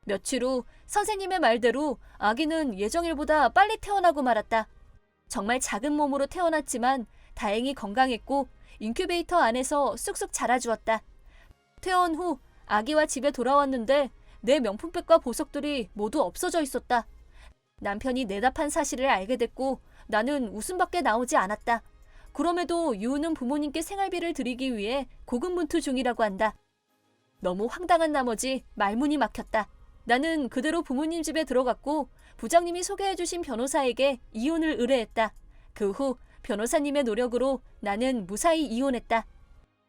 며칠 후 선생님의 말대로 아기는 예정일보다 빨리 태어나고 말았다. 정말 작은 몸으로 태어났지만 다행히 건강했고 인큐베이터 안에서 쑥쑥 자라주었다. 퇴원 후 아기와 집에 돌아왔는데 내 명품백과 보석들이 모두 없어져 있었다. 남편이 내답한 사실을 알게 됐고 나는 웃음밖에 나오지 않았다. 그럼에도 유우는 부모님께 생활비를 드리기 위해 고군분투 중이라고 한다. 너무 황당한 나머지 말문이 막혔다. 나는 그대로 부모님 집에 들어갔고 부장님이 소개해주신 변호사에게 이혼을 의뢰했다. 그 후 변호사님의 노력으로 나는 무사히 이혼했다.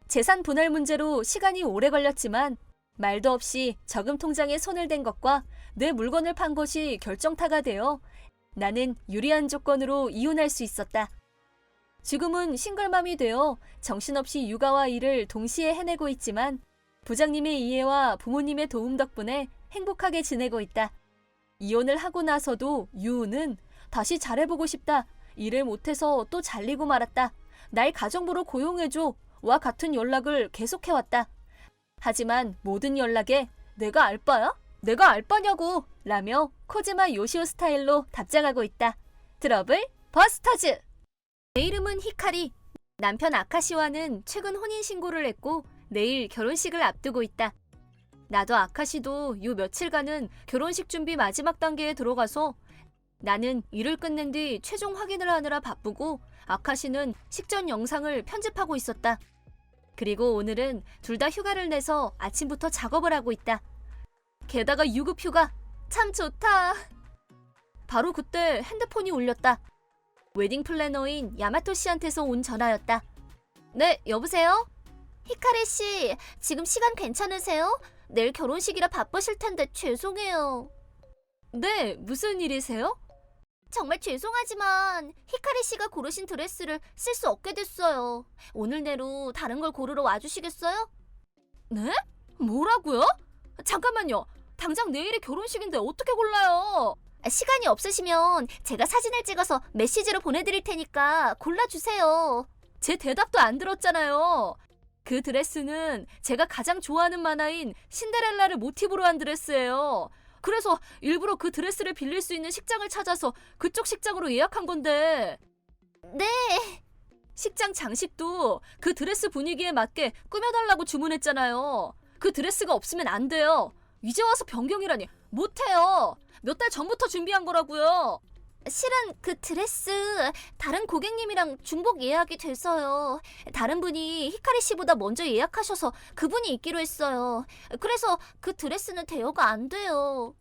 재산 분할 문제로 시간이 오래 걸렸지만 말도 없이 저금 통장에 손을 댄 것과 내 물건을 판 것이 결정타가 되어 나는 유리한 조건으로 이혼할 수 있었다. 지금은 싱글맘이 되어 정신없이 육아와 일을 동시에 해내고 있지만 부장님의 이해와 부모님의 도움 덕분에 행복하게 지내고 있다. 이혼을 하고 나서도 유우는 다시 잘해보고 싶다. 일을 못해서 또 잘리고 말았다. 날 가정부로 고용해줘. 와 같은 연락을 계속해왔다. 하지만 모든 연락에 내가 알바야? 내가 알바냐고! 라며 코즈마 요시오 스타일로 답장하고 있다. 트러블 버스터즈! 내 이름은 히카리. 남편 아카시와는 최근 혼인신고를 했고 내일 결혼식을 앞두고 있다. 나도 아카시도 요 며칠간은 결혼식 준비 마지막 단계에 들어가서 나는 일을 끝낸 뒤 최종 확인을 하느라 바쁘고 아카시는 식전 영상을 편집하고 있었다. 그리고 오늘은 둘 다 휴가를 내서 아침부터 작업을 하고 있다. 게다가 유급 휴가. 참 좋다. 바로 그때 핸드폰이 울렸다. 웨딩 플래너인 야마토 씨한테서 온 전화였다. 네, 여보세요? 히카리 씨, 지금 시간 괜찮으세요? 내일 결혼식이라 바쁘실 텐데 죄송해요. 네, 무슨 일이세요? 정말 죄송하지만 히카리 씨가 고르신 드레스를 쓸 수 없게 됐어요. 오늘 내로 다른 걸 고르러 와주시겠어요? 네? 뭐라고요? 잠깐만요. 당장 내일이 결혼식인데 어떻게 골라요? 시간이 없으시면 제가 사진을 찍어서 메시지로 보내드릴 테니까 골라주세요. 제 대답도 안 들었잖아요. 그 드레스는 제가 가장 좋아하는 만화인 신데렐라를 모티브로 한 드레스예요. 그래서 일부러 그 드레스를 빌릴 수 있는 식장을 찾아서 그쪽 식장으로 예약한 건데. 네. 식장 장식도 그 드레스 분위기에 맞게 꾸며달라고 주문했잖아요. 그 드레스가 없으면 안 돼요. 이제 와서 변경이라니. 못해요. 몇 달 전부터 준비한 거라고요. 실은 그 드레스 다른 고객님이랑 중복 예약이 돼서요. 다른 분이 히카리 씨보다 먼저 예약하셔서 그분이 입기로 했어요. 그래서 그 드레스는 대여가 안 돼요.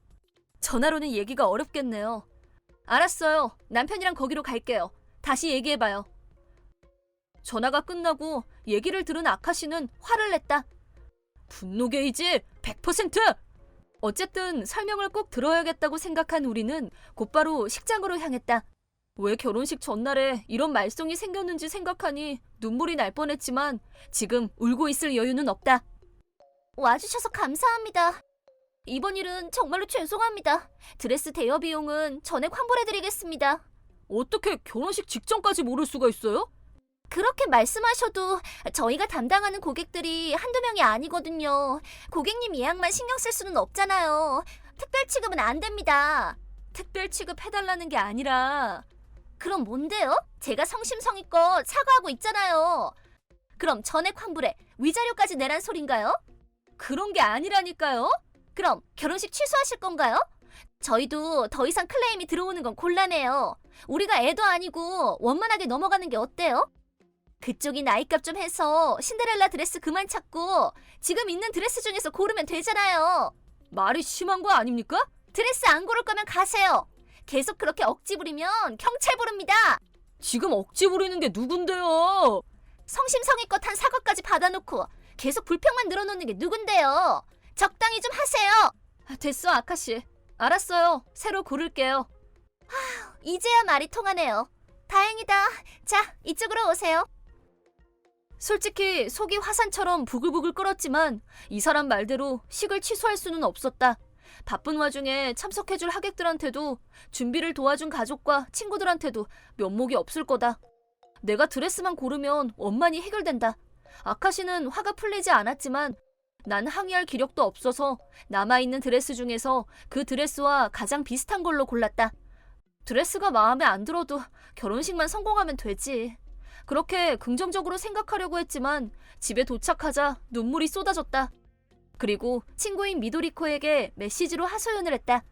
전화로는 얘기가 어렵겠네요. 알았어요. 남편이랑 거기로 갈게요. 다시 얘기해봐요. 전화가 끝나고 얘기를 들은 아카시는 화를 냈다. 분노 게이지 100%! 어쨌든 설명을 꼭 들어야겠다고 생각한 우리는 곧바로 식장으로 향했다. 왜 결혼식 전날에 이런 말썽이 생겼는지 생각하니 눈물이 날 뻔했지만 지금 울고 있을 여유는 없다. 와주셔서 감사합니다. 이번 일은 정말로 죄송합니다. 드레스 대여 비용은 전액 환불해드리겠습니다. 어떻게 결혼식 직전까지 모를 수가 있어요? 그렇게 말씀하셔도 저희가 담당하는 고객들이 한두 명이 아니거든요. 고객님 예약만 신경 쓸 수는 없잖아요. 특별 취급은 안 됩니다. 특별 취급해달라는 게 아니라. 그럼 뭔데요? 제가 성심성의껏 사과하고 있잖아요. 그럼 전액 환불에 위자료까지 내란 소린가요? 그런 게 아니라니까요. 그럼 결혼식 취소하실 건가요? 저희도 더 이상 클레임이 들어오는 건 곤란해요. 우리가 애도 아니고 원만하게 넘어가는 게 어때요? 그쪽이 나이값 좀 해서 신데렐라 드레스 그만 찾고 지금 있는 드레스 중에서 고르면 되잖아요. 말이 심한 거 아닙니까? 드레스 안 고를 거면 가세요. 계속 그렇게 억지 부리면 경찰 부릅니다. 지금 억지 부리는 게 누군데요? 성심성의껏 한 사과까지 받아놓고 계속 불평만 늘어놓는 게 누군데요? 적당히 좀 하세요. 됐어, 아카씨. 알았어요. 새로 고를게요. 이제야 말이 통하네요. 다행이다. 자, 이쪽으로 오세요. 솔직히 속이 화산처럼 부글부글 끓었지만 이 사람 말대로 식을 취소할 수는 없었다. 바쁜 와중에 참석해줄 하객들한테도 준비를 도와준 가족과 친구들한테도 면목이 없을 거다. 내가 드레스만 고르면 원만히 해결된다. 아카시는 화가 풀리지 않았지만 난 항의할 기력도 없어서 남아있는 드레스 중에서 그 드레스와 가장 비슷한 걸로 골랐다. 드레스가 마음에 안 들어도 결혼식만 성공하면 되지. 그렇게 긍정적으로 생각하려고 했지만 집에 도착하자 눈물이 쏟아졌다. 그리고 친구인 미도리코에게 메시지로 하소연을 했다.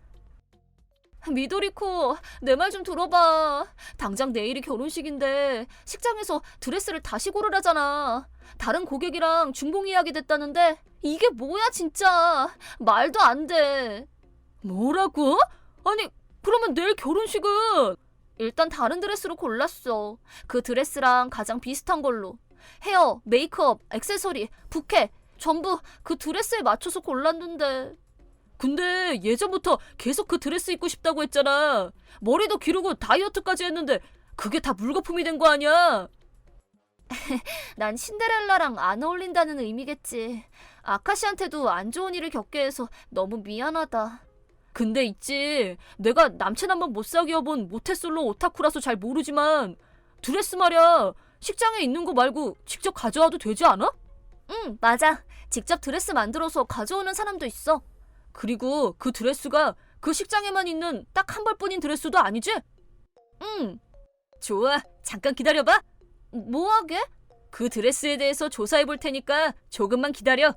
미도리코, 내 말 좀 들어봐. 당장 내일이 결혼식인데 식장에서 드레스를 다시 고르라잖아. 다른 고객이랑 중복 예약이 됐다는데 이게 뭐야 진짜. 말도 안 돼. 뭐라고? 아니, 그러면 내일 결혼식은? 일단 다른 드레스로 골랐어. 그 드레스랑 가장 비슷한 걸로. 헤어, 메이크업, 액세서리, 부케 전부 그 드레스에 맞춰서 골랐는데. 근데 예전부터 계속 그 드레스 입고 싶다고 했잖아. 머리도 기르고 다이어트까지 했는데 그게 다 물거품이 된 거 아니야? 난 신데렐라랑 안 어울린다는 의미겠지. 아카시한테도 안 좋은 일을 겪게 해서 너무 미안하다. 근데 있지. 내가 남친 한 번 못 사귀어 본 모태솔로 오타쿠라서 잘 모르지만 드레스 말이야. 식장에 있는 거 말고 직접 가져와도 되지 않아? 응, 맞아. 직접 드레스 만들어서 가져오는 사람도 있어. 그리고 그 드레스가 그 식장에만 있는 딱 한 벌뿐인 드레스도 아니지? 응, 좋아. 잠깐 기다려봐. 뭐하게? 그 드레스에 대해서 조사해 볼 테니까 조금만 기다려.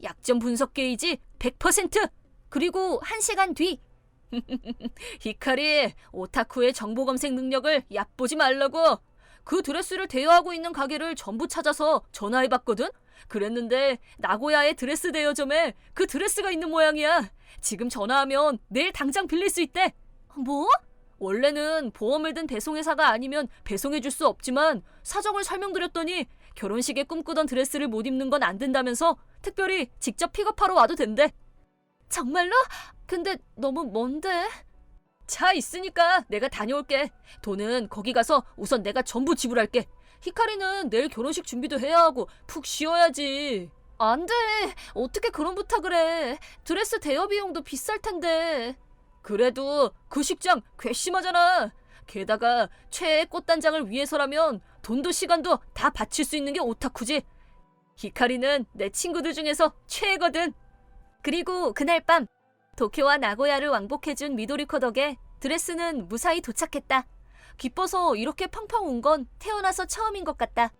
약점 분석 게이지 100%. 그리고 1시간 뒤. 히카리, 오타쿠의 정보 검색 능력을 얕보지 말라고. 그 드레스를 대여하고 있는 가게를 전부 찾아서 전화해봤거든? 그랬는데 나고야의 드레스 대여점에 그 드레스가 있는 모양이야. 지금 전화하면 내일 당장 빌릴 수 있대. 뭐? 원래는 보험을 든 배송회사가 아니면 배송해줄 수 없지만 사정을 설명드렸더니 결혼식에 꿈꾸던 드레스를 못 입는 건 안 된다면서 특별히 직접 픽업하러 와도 된대. 정말로? 근데 너무 먼데? 차 있으니까 내가 다녀올게. 돈은 거기 가서 우선 내가 전부 지불할게. 히카리는 내일 결혼식 준비도 해야 하고 푹 쉬어야지. 안 돼. 어떻게 그런 부탁을 해. 드레스 대여 비용도 비쌀 텐데. 그래도 그 식장 괘씸하잖아. 게다가 최애 꽃단장을 위해서라면 돈도 시간도 다 바칠 수 있는 게 오타쿠지. 히카리는 내 친구들 중에서 최애거든. 그리고 그날 밤 도쿄와 나고야를 왕복해준 미도리코 덕에 드레스는 무사히 도착했다. 기뻐서 이렇게 펑펑 운 건 태어나서 처음인 것 같다.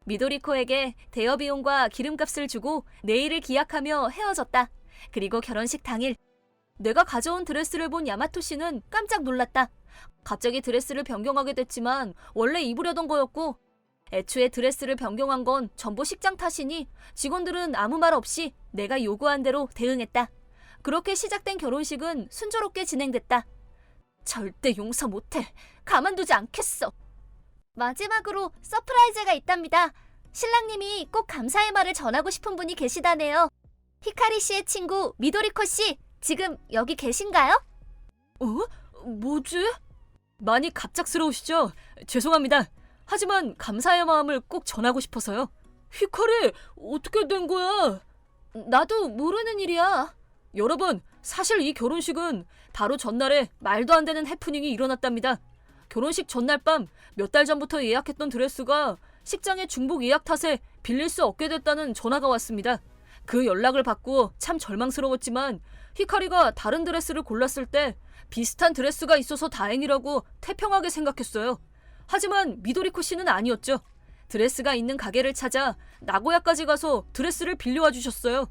미도리코에게 대여 비용과 기름값을 주고 내일을 기약하며 헤어졌다. 그리고 결혼식 당일 내가 가져온 드레스를 본 야마토 씨는 깜짝 놀랐다. 갑자기 드레스를 변경하게 됐지만 원래 입으려던 거였고 애초에 드레스를 변경한 건 전부 식장 탓이니 직원들은 아무 말 없이 내가 요구한 대로 대응했다. 그렇게 시작된 결혼식은 순조롭게 진행됐다. 절대 용서 못해. 가만두지 않겠어. 마지막으로 서프라이즈가 있답니다. 신랑님이 꼭 감사의 말을 전하고 싶은 분이 계시다네요. 히카리 씨의 친구 미도리코 씨, 지금 여기 계신가요? 뭐지? 많이 갑작스러우시죠? 죄송합니다. 하지만 감사의 마음을 꼭 전하고 싶어서요. 히카리, 어떻게 된 거야? 나도 모르는 일이야. 여러분, 사실 이 결혼식은 바로 전날에 말도 안 되는 해프닝이 일어났답니다. 결혼식 전날 밤 몇 달 전부터 예약했던 드레스가 식장의 중복 예약 탓에 빌릴 수 없게 됐다는 전화가 왔습니다. 그 연락을 받고 참 절망스러웠지만 히카리가 다른 드레스를 골랐을 때 비슷한 드레스가 있어서 다행이라고 태평하게 생각했어요. 하지만 미도리코 씨는 아니었죠. 드레스가 있는 가게를 찾아 나고야까지 가서 드레스를 빌려와 주셨어요.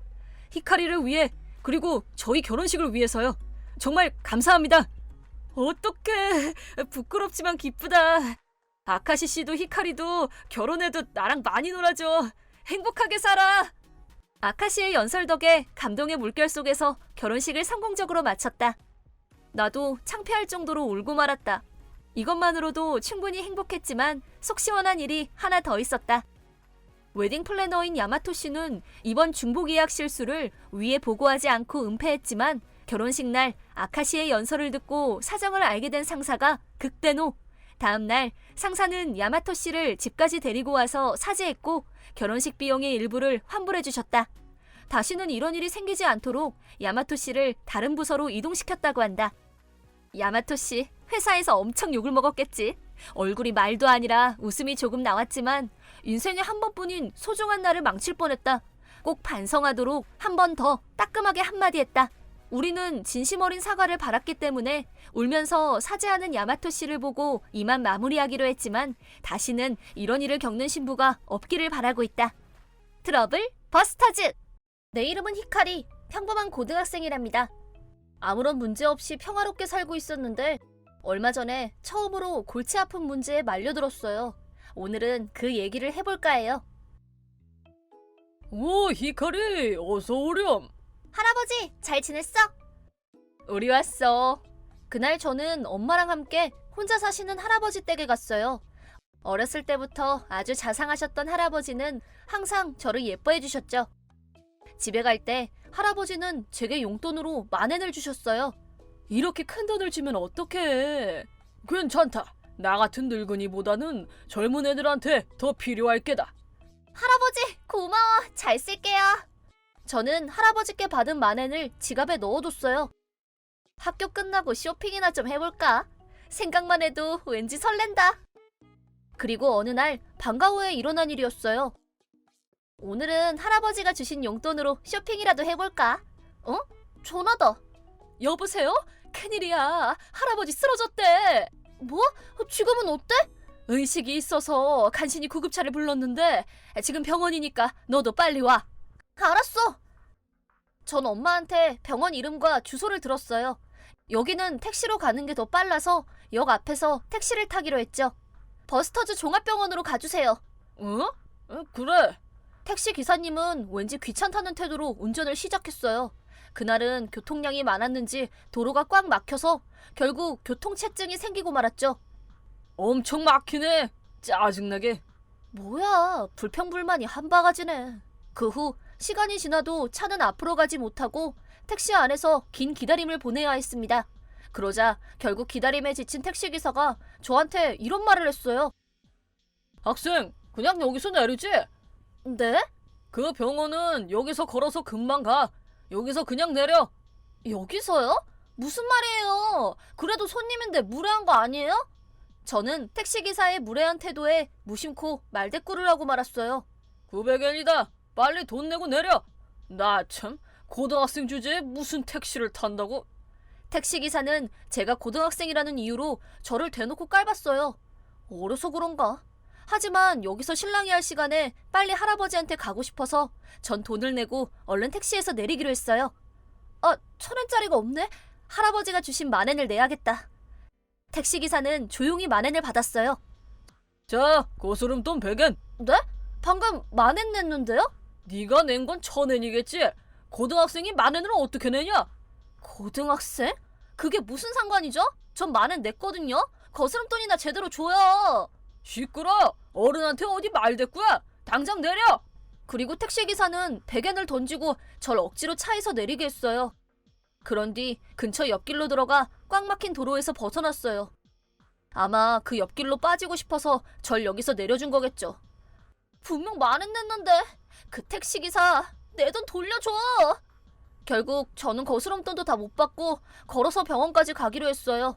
히카리를 위해, 그리고 저희 결혼식을 위해서요. 정말 감사합니다. 어떡해. 부끄럽지만 기쁘다. 아카시 씨도 히카리도 결혼해도 나랑 많이 놀아줘. 행복하게 살아. 아카시의 연설 덕에 감동의 물결 속에서 결혼식을 성공적으로 마쳤다. 나도 창피할 정도로 울고 말았다. 이것만으로도 충분히 행복했지만 속 시원한 일이 하나 더 있었다. 웨딩 플래너인 야마토 씨는 이번 중복 예약 실수를 위에 보고하지 않고 은폐했지만 결혼식 날 아카시의 연설을 듣고 사정을 알게 된 상사가 극대노. 다음 날 상사는 야마토 씨를 집까지 데리고 와서 사죄했고 결혼식 비용의 일부를 환불해 주셨다. 다시는 이런 일이 생기지 않도록 야마토 씨를 다른 부서로 이동시켰다고 한다. 야마토 씨, 회사에서 엄청 욕을 먹었겠지. 얼굴이 말도 아니라 웃음이 조금 나왔지만 인생에 한 번뿐인 소중한 날을 망칠 뻔했다. 꼭 반성하도록 한 번 더 따끔하게 한마디 했다. 우리는 진심 어린 사과를 바랐기 때문에 울면서 사죄하는 야마토 씨를 보고 이만 마무리하기로 했지만 다시는 이런 일을 겪는 신부가 없기를 바라고 있다. 트러블 버스터즈! 내 이름은 히카리, 평범한 고등학생이랍니다. 아무런 문제 없이 평화롭게 살고 있었는데 얼마 전에 처음으로 골치 아픈 문제에 말려들었어요. 오늘은 그 얘기를 해볼까 해요. 오, 히카리, 어서 오렴. 할아버지, 잘 지냈어? 우리 왔어. 그날 저는 엄마랑 함께 혼자 사시는 할아버지 댁에 갔어요. 어렸을 때부터 아주 자상하셨던 할아버지는 항상 저를 예뻐해 주셨죠. 집에 갈 때 할아버지는 제게 용돈으로 10,000엔을 주셨어요. 이렇게 큰 돈을 주면 어떡해. 괜찮다. 나 같은 늙은이보다는 젊은 애들한테 더 필요할 게다. 할아버지, 고마워. 잘 쓸게요. 저는 할아버지께 받은 10,000엔을 지갑에 넣어뒀어요. 학교 끝나고 쇼핑이나 좀 해볼까? 생각만 해도 왠지 설렌다. 그리고 어느 날 방과 후에 일어난 일이었어요. 오늘은 할아버지가 주신 용돈으로 쇼핑이라도 해볼까? 전화다. 여보세요? 큰일이야. 할아버지 쓰러졌대. 뭐? 지금은 어때? 의식이 있어서 간신히 구급차를 불렀는데 지금 병원이니까 너도 빨리 와. 알았어. 전 엄마한테 병원 이름과 주소를 들었어요. 여기는 택시로 가는 게 더 빨라서 역 앞에서 택시를 타기로 했죠. 버스터즈 종합병원으로 가주세요. 어? 그래. 택시 기사님은 왠지 귀찮다는 태도로 운전을 시작했어요. 그날은 교통량이 많았는지 도로가 꽉 막혀서 결국 교통체증이 생기고 말았죠. 엄청 막히네. 짜증나게. 뭐야, 불평불만이 한 바가지네. 그 후 시간이 지나도 차는 앞으로 가지 못하고 택시 안에서 긴 기다림을 보내야 했습니다. 그러자 결국 기다림에 지친 택시기사가 저한테 이런 말을 했어요. 학생, 그냥 여기서 내리지? 네? 그 병원은 여기서 걸어서 금방 가. 여기서 그냥 내려. 여기서요? 무슨 말이에요? 그래도 손님인데 무례한 거 아니에요? 저는 택시기사의 무례한 태도에 무심코 말대꾸를 하고 말았어요. 900엔이다. 빨리 돈 내고 내려. 나 참, 고등학생 주제에 무슨 택시를 탄다고. 택시기사는 제가 고등학생이라는 이유로 저를 대놓고 깔봤어요. 어려서 그런가? 하지만 여기서 실랑이 할 시간에 빨리 할아버지한테 가고 싶어서 전 돈을 내고 얼른 택시에서 내리기로 했어요. 1,000엔짜리가 없네? 할아버지가 주신 10,000엔을 내야겠다. 택시기사는 조용히 10,000엔을 받았어요. 자, 고스름돈 100엔. 네? 방금 10,000엔 냈는데요? 네가 낸 건 1,000엔이겠지. 고등학생이 10,000엔을 어떻게 내냐? 고등학생? 그게 무슨 상관이죠? 전 10,000엔 냈거든요. 거스름돈이나 제대로 줘요. 시끄러. 어른한테 어디 말대꾸야. 당장 내려. 그리고 택시기사는 100엔을 던지고 절 억지로 차에서 내리게 했어요. 그런 뒤 근처 옆길로 들어가 꽉 막힌 도로에서 벗어났어요. 아마 그 옆길로 빠지고 싶어서 절 여기서 내려준 거겠죠. 분명 10,000엔 냈는데 그 택시기사 내 돈 돌려줘. 결국 저는 거스름돈도 다 못 받고 걸어서 병원까지 가기로 했어요.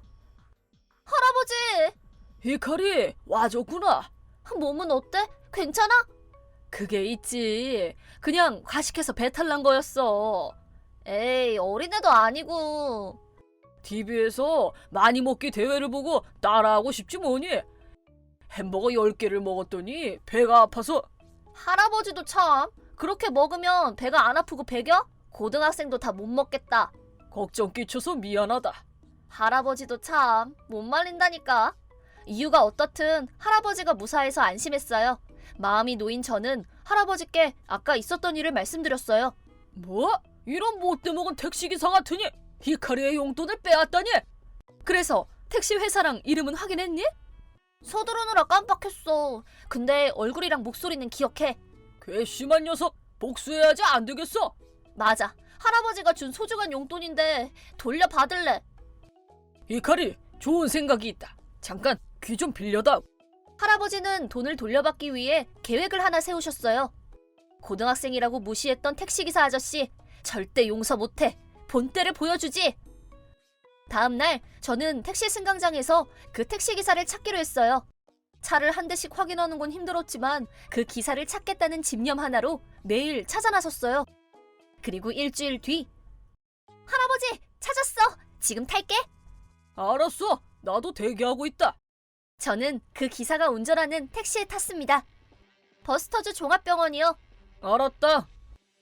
할아버지! 히카리, 와줬구나. 몸은 어때? 괜찮아? 그게 있지. 그냥 과식해서 배탈 난 거였어. 에이, 어린애도 아니고. TV에서 많이 먹기 대회를 보고 따라하고 싶지 뭐니. 햄버거 10개를 먹었더니 배가 아파서. 할아버지도 참, 그렇게 먹으면 배가 안 아프고 배겨? 고등학생도 다 못 먹겠다. 걱정 끼쳐서 미안하다. 할아버지도 참, 못 말린다니까. 이유가 어떻든 할아버지가 무사해서 안심했어요. 마음이 놓인 저는 할아버지께 아까 있었던 일을 말씀드렸어요. 뭐? 이런 못돼 먹은 택시기사 같으니 히카리의 용돈을 빼앗다니? 그래서 택시 회사랑 이름은 확인했니? 서두르느라 깜빡했어. 근데 얼굴이랑 목소리는 기억해. 괘씸한 녀석, 복수해야지 안 되겠어. 맞아. 할아버지가 준 소중한 용돈인데 돌려받을래. 히카리, 좋은 생각이 있다. 잠깐 귀 좀 빌려다. 할아버지는 돈을 돌려받기 위해 계획을 하나 세우셨어요. 고등학생이라고 무시했던 택시기사 아저씨, 절대 용서 못해. 본때를 보여주지. 다음 날 저는 택시 승강장에서 그 택시기사를 찾기로 했어요. 차를 한 대씩 확인하는 건 힘들었지만 그 기사를 찾겠다는 집념 하나로 매일 찾아 나섰어요. 그리고 일주일 뒤, 할아버지 찾았어. 지금 탈게. 알았어. 나도 대기하고 있다. 저는 그 기사가 운전하는 택시에 탔습니다. 버스터즈 종합병원이요. 알았다.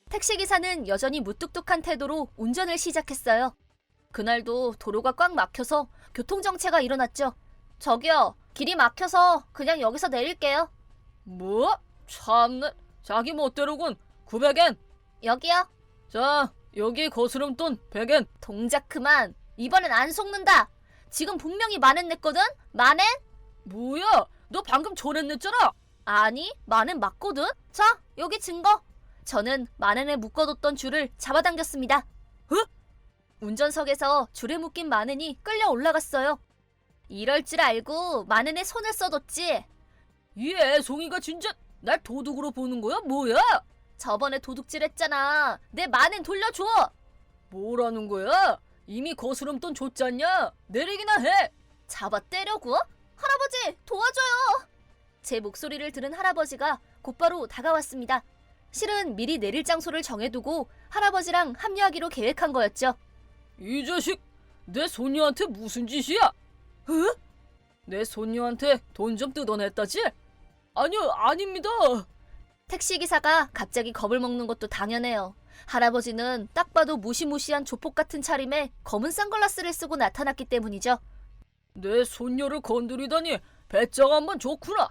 택시기사는 여전히 무뚝뚝한 태도로 운전을 시작했어요. 그날도 도로가 꽉 막혀서 교통정체가 일어났죠. 저기요, 길이 막혀서 그냥 여기서 내릴게요. 뭐? 참네. 자기 멋대로군. 900엔. 여기요. 자, 여기 거스름돈 100엔. 동작 그만. 이번엔 안 속는다. 지금 분명히 만엔 냈거든? 만엔? 뭐야? 너 방금 전에 냈잖아. 아니, 만엔 맞거든? 자, 여기 증거. 저는 만엔에 묶어뒀던 줄을 잡아당겼습니다. 운전석에서 줄에 묶인 만엔이 끌려 올라갔어요. 이럴 줄 알고 만엔에 손을 써뒀지. 이 애송이가 진짜 날 도둑으로 보는 거야? 뭐야? 저번에 도둑질 했잖아. 내 만엔 돌려줘. 뭐라는 거야? 이미 거스름돈 줬잖냐? 내리기나 해. 잡아 때려고? 할아버지, 도와줘요. 제 목소리를 들은 할아버지가 곧바로 다가왔습니다. 실은 미리 내릴 장소를 정해두고 할아버지랑 합류하기로 계획한 거였죠. 이 자식, 내 손녀한테 무슨 짓이야? 어? 내 손녀한테 돈 좀 뜯어냈다지? 아니요, 아닙니다. 택시기사가 갑자기 겁을 먹는 것도 당연해요. 할아버지는 딱 봐도 무시무시한 조폭 같은 차림에 검은 선글라스를 쓰고 나타났기 때문이죠. 내 손녀를 건드리다니 배짱 한번 좋구나.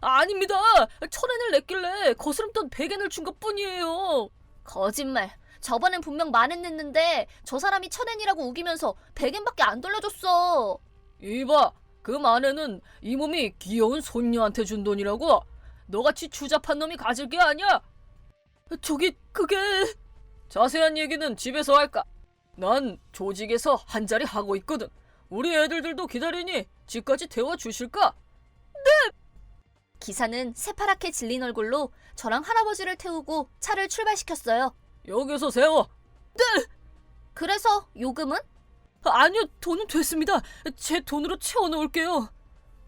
아닙니다. 1,000엔을 냈길래 거스름돈 100엔을 준 것뿐이에요. 거짓말. 저번엔 분명 만엔 냈는데 저 사람이 1,000엔이라고 우기면서 100엔밖에 안 돌려줬어. 이봐, 그 만에는 이 몸이 귀여운 손녀한테 준 돈이라고. 너같이 추잡한 놈이 가질 게 아니야. 저기 그게... 자세한 얘기는 집에서 할까? 난 조직에서 한 자리 하고 있거든. 우리 애들도 기다리니 집까지 태워 주실까? 기사는 새파랗게 질린 얼굴로 저랑 할아버지를 태우고 차를 출발시켰어요. 여기서 세워. 그래서 요금은? 아니요, 돈은 됐습니다. 제 돈으로 채워놓을게요.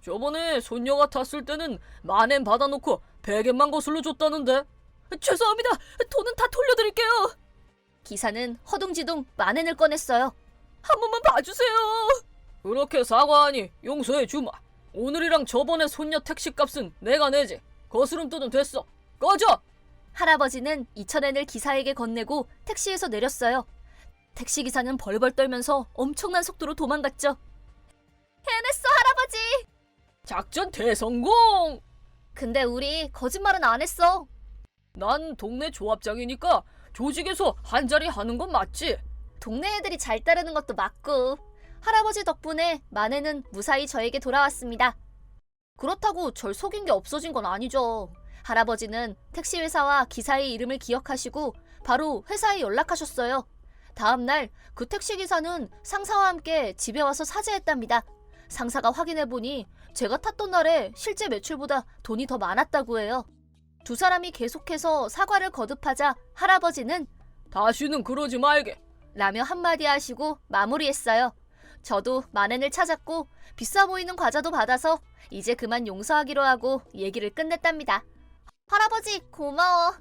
저번에 손녀가 탔을 때는 만엔 받아놓고 100엔만 거슬러 줬다는데. 죄송합니다. 돈은 다 돌려드릴게요. 기사는 허둥지둥 만엔을 꺼냈어요. 한 번만 봐주세요. 그렇게 사과하니 용서해 주마. 오늘이랑 저번에 손녀 택시값은 내가 내지. 거스름돈은 됐어. 꺼져. 할아버지는 2,000엔을 기사에게 건네고 택시에서 내렸어요. 택시기사는 벌벌 떨면서 엄청난 속도로 도망갔죠. 해냈어, 할아버지! 작전 대성공. 근데 우리 거짓말은 안 했어. 난 동네 조합장이니까 조직에서 한 자리 하는 건 맞지? 동네 애들이 잘 따르는 것도 맞고 할아버지 덕분에 만에는 무사히 저에게 돌아왔습니다. 그렇다고 절 속인 게 없어진 건 아니죠. 할아버지는 택시회사와 기사의 이름을 기억하시고 바로 회사에 연락하셨어요. 다음날 그 택시기사는 상사와 함께 집에 와서 사죄했답니다. 상사가 확인해보니 제가 탔던 날에 실제 매출보다 돈이 더 많았다고 해요. 두 사람이 계속해서 사과를 거듭하자 할아버지는 다시는 그러지 말게. 라며 한마디 하시고 마무리했어요. 저도 만엔을 찾았고 비싸 보이는 과자도 받아서 이제 그만 용서하기로 하고 얘기를 끝냈답니다. 할아버지 고마워.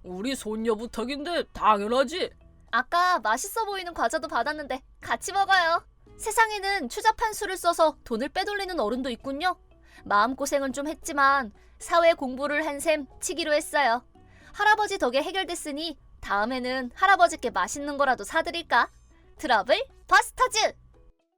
우리 손녀 부탁인데 당연하지. 아까 맛있어 보이는 과자도 받았는데 같이 먹어요. 세상에는 추잡한 수를 써서 돈을 빼돌리는 어른도 있군요. 마음고생은 좀 했지만 사회 공부를 한 셈 치기로 했어요. 할아버지 덕에 해결됐으니 다음에는 할아버지께 맛있는 거라도 사드릴까? 트러블 버스터즈!